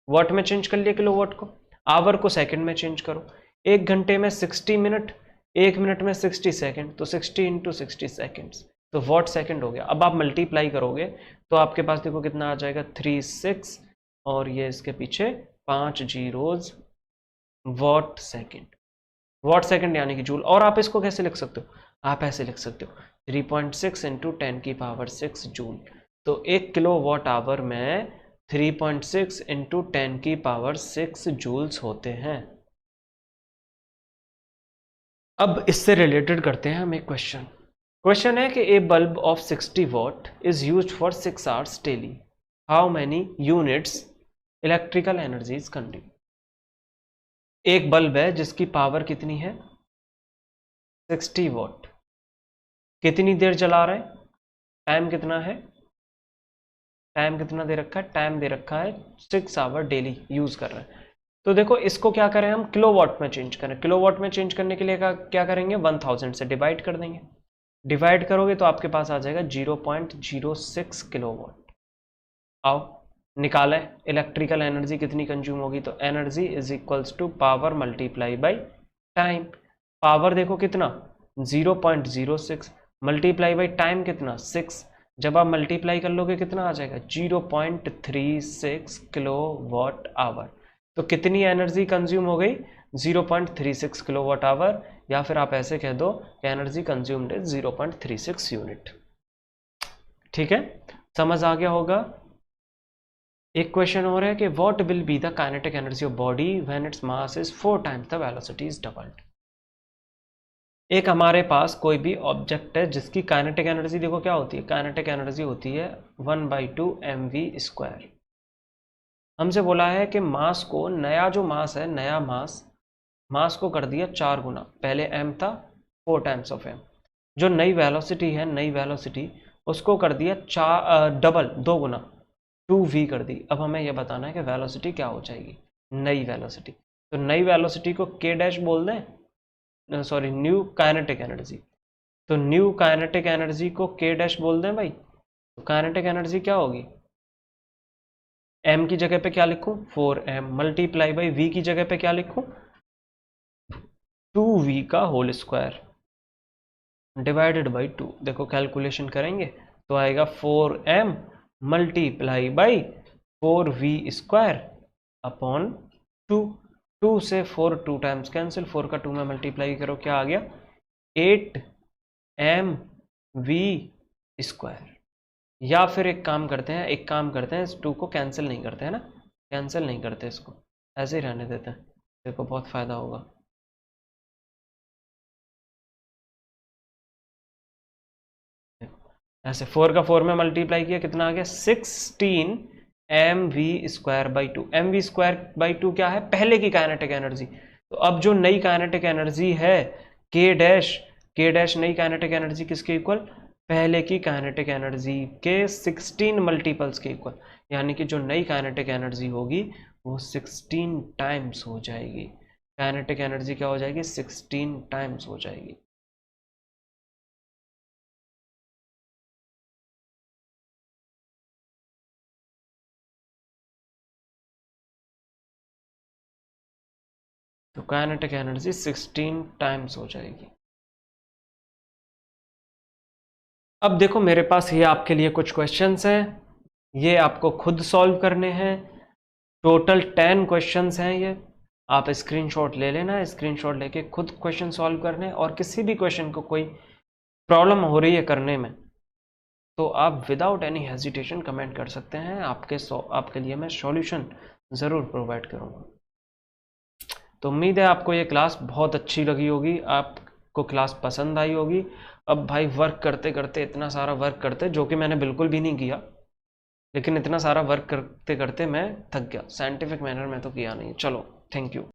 वॉट में चेंज कर लिया किलो वॉट को, आवर को सेकंड में चेंज करो। 1 घंटे में 60 मिनट, 1 मिनट में 60 सेकंड, तो 60 इंटू 60 सेकेंड्स, तो वॉट सेकंड हो गया। अब आप मल्टीप्लाई करोगे तो आपके पास देखो कितना आ जाएगा, 36 और ये इसके पीछे 5 zeros, what second. What second यानी कि जूल। और आप इसको कैसे लिख सकते हो, आप ऐसे लिख सकते हो 3.6 इंटू 10 की पावर 6 जूल। तो 1 किलो वॉट आवर में 3.6 इंटू 10 की पावर 6 जूल्स होते हैं। अब इससे रिलेटेड करते हैं हम एक क्वेश्चन। क्वेश्चन है कि a bulb of 60 watt is used for 6 hours daily, how many units electrical energy is consumed. एक बल्ब है जिसकी पावर कितनी है, 60 वॉट, कितनी देर जला रहे हैं, टाइम कितना है, टाइम कितना दे रखा है, टाइम दे रखा है 6 आवर डेली यूज कर रहे हैं। तो देखो इसको क्या करें हम, किलोवाट में चेंज करें। किलोवाट में चेंज करने के लिए क्या करेंगे, 1000 से डिवाइड कर देंगे। डिवाइड करोगे तो आपके पास आ जाएगा 0.06 किलोवाट। आओ निकालें इलेक्ट्रिकल एनर्जी कितनी कंज्यूम होगी। तो energy is equals to power multiply by time. Power देखो कितना 0.06 मल्टीप्लाई बाई टाइम कितना 6। जब आप मल्टीप्लाई कर लोगे कितना आ जाएगा 0.36 किलो वॉट आवर। तो कितनी एनर्जी कंज्यूम हो गई 0.36 किलो वॉट आवर, या फिर आप ऐसे कह दो कि एनर्जी कंज्यूम्ड इज 0.36 यूनिट। ठीक है, समझ आ गया होगा। एक क्वेश्चन और है कि what will be the kinetic energy of body when its mass is 4 times the velocity is doubled. एक हमारे पास कोई भी ऑब्जेक्ट है जिसकी काइनेटिक एनर्जी देखो क्या होती है, काइनेटिक एनर्जी होती है 1/2 mv²। हमसे बोला है कि मास को, नया जो मास है, नया मास को कर दिया 4 गुना, पहले m था 4 टाइम्स ऑफ m। जो नई वेलोसिटी है, नई वेलोसिटी उसको कर दिया डबल 2 गुना 2v कर दी। अब हमें यह बताना है कि वेलोसिटी क्या हो जाएगी, नई वेलोसिटी। तो नई वेलोसिटी को k डैश बोल दें, सॉरी न्यू काइनेटिक एनर्जी। तो न्यू काइनेटिक एनर्जी को के डैश बोल दें भाई, तो काइनेटिक एनर्जी क्या होगी, m की जगह पे क्या लिखूं 4m मल्टीप्लाई बाई v की जगह पे क्या लिखूं 2v का होल स्क्वायर डिवाइडेड बाई 2। देखो कैलकुलेशन करेंगे तो आएगा 4m multiply by 4v square upon 2। 2 से 4 2 टाइम्स कैंसिल, 4 का 2 में मल्टीप्लाई करो क्या आ गया 8mv स्क्वायर। या फिर एक काम करते हैं, इस 2 को कैंसिल नहीं करते हैं ना, कैंसिल नहीं करते, इसको ऐसे ही रहने देते हैं, देखो बहुत फायदा होगा। ऐसे 4 का 4 में मल्टीप्लाई किया कितना आ गया 16 mv square by 2। mv square by 2 क्या है, पहले की काइनेटिक एनर्जी। तो अब जो नई काइनेटिक एनर्जी है k डैश नई काइनेटिक एनर्जी किसके इक्वल, पहले की काइनेटिक एनर्जी के 16 मल्टीपल्स के इक्वल, यानी कि जो नई काइनेटिक एनर्जी होगी वो 16 टाइम्स हो जाएगी। काइनेटिक एनर्जी क्या हो जाएगी 16 टाइम्स हो जाएगी। तो काइनेटिक एनर्जी 16 टाइम्स हो जाएगी। अब देखो मेरे पास ये आपके लिए कुछ क्वेश्चंस हैं, ये आपको खुद सॉल्व करने हैं। टोटल 10 क्वेश्चंस हैं ये, आप स्क्रीनशॉट ले लेना, स्क्रीनशॉट लेके खुद क्वेश्चन सॉल्व करने। और किसी भी क्वेश्चन को कोई प्रॉब्लम हो रही है करने में तो आप विदाउट एनी हेजिटेशन कमेंट कर सकते हैं, आपके लिए मैं सॉल्यूशन ज़रूर प्रोवाइड करूँगा। तो उम्मीद है आपको ये क्लास बहुत अच्छी लगी होगी, आपको क्लास पसंद आई होगी। अब भाई वर्क करते करते इतना सारा वर्क करते, जो कि मैंने बिल्कुल भी नहीं किया, लेकिन इतना सारा वर्क करते करते मैं थक गया, साइंटिफिक मैनर में तो किया नहीं। चलो थैंक यू।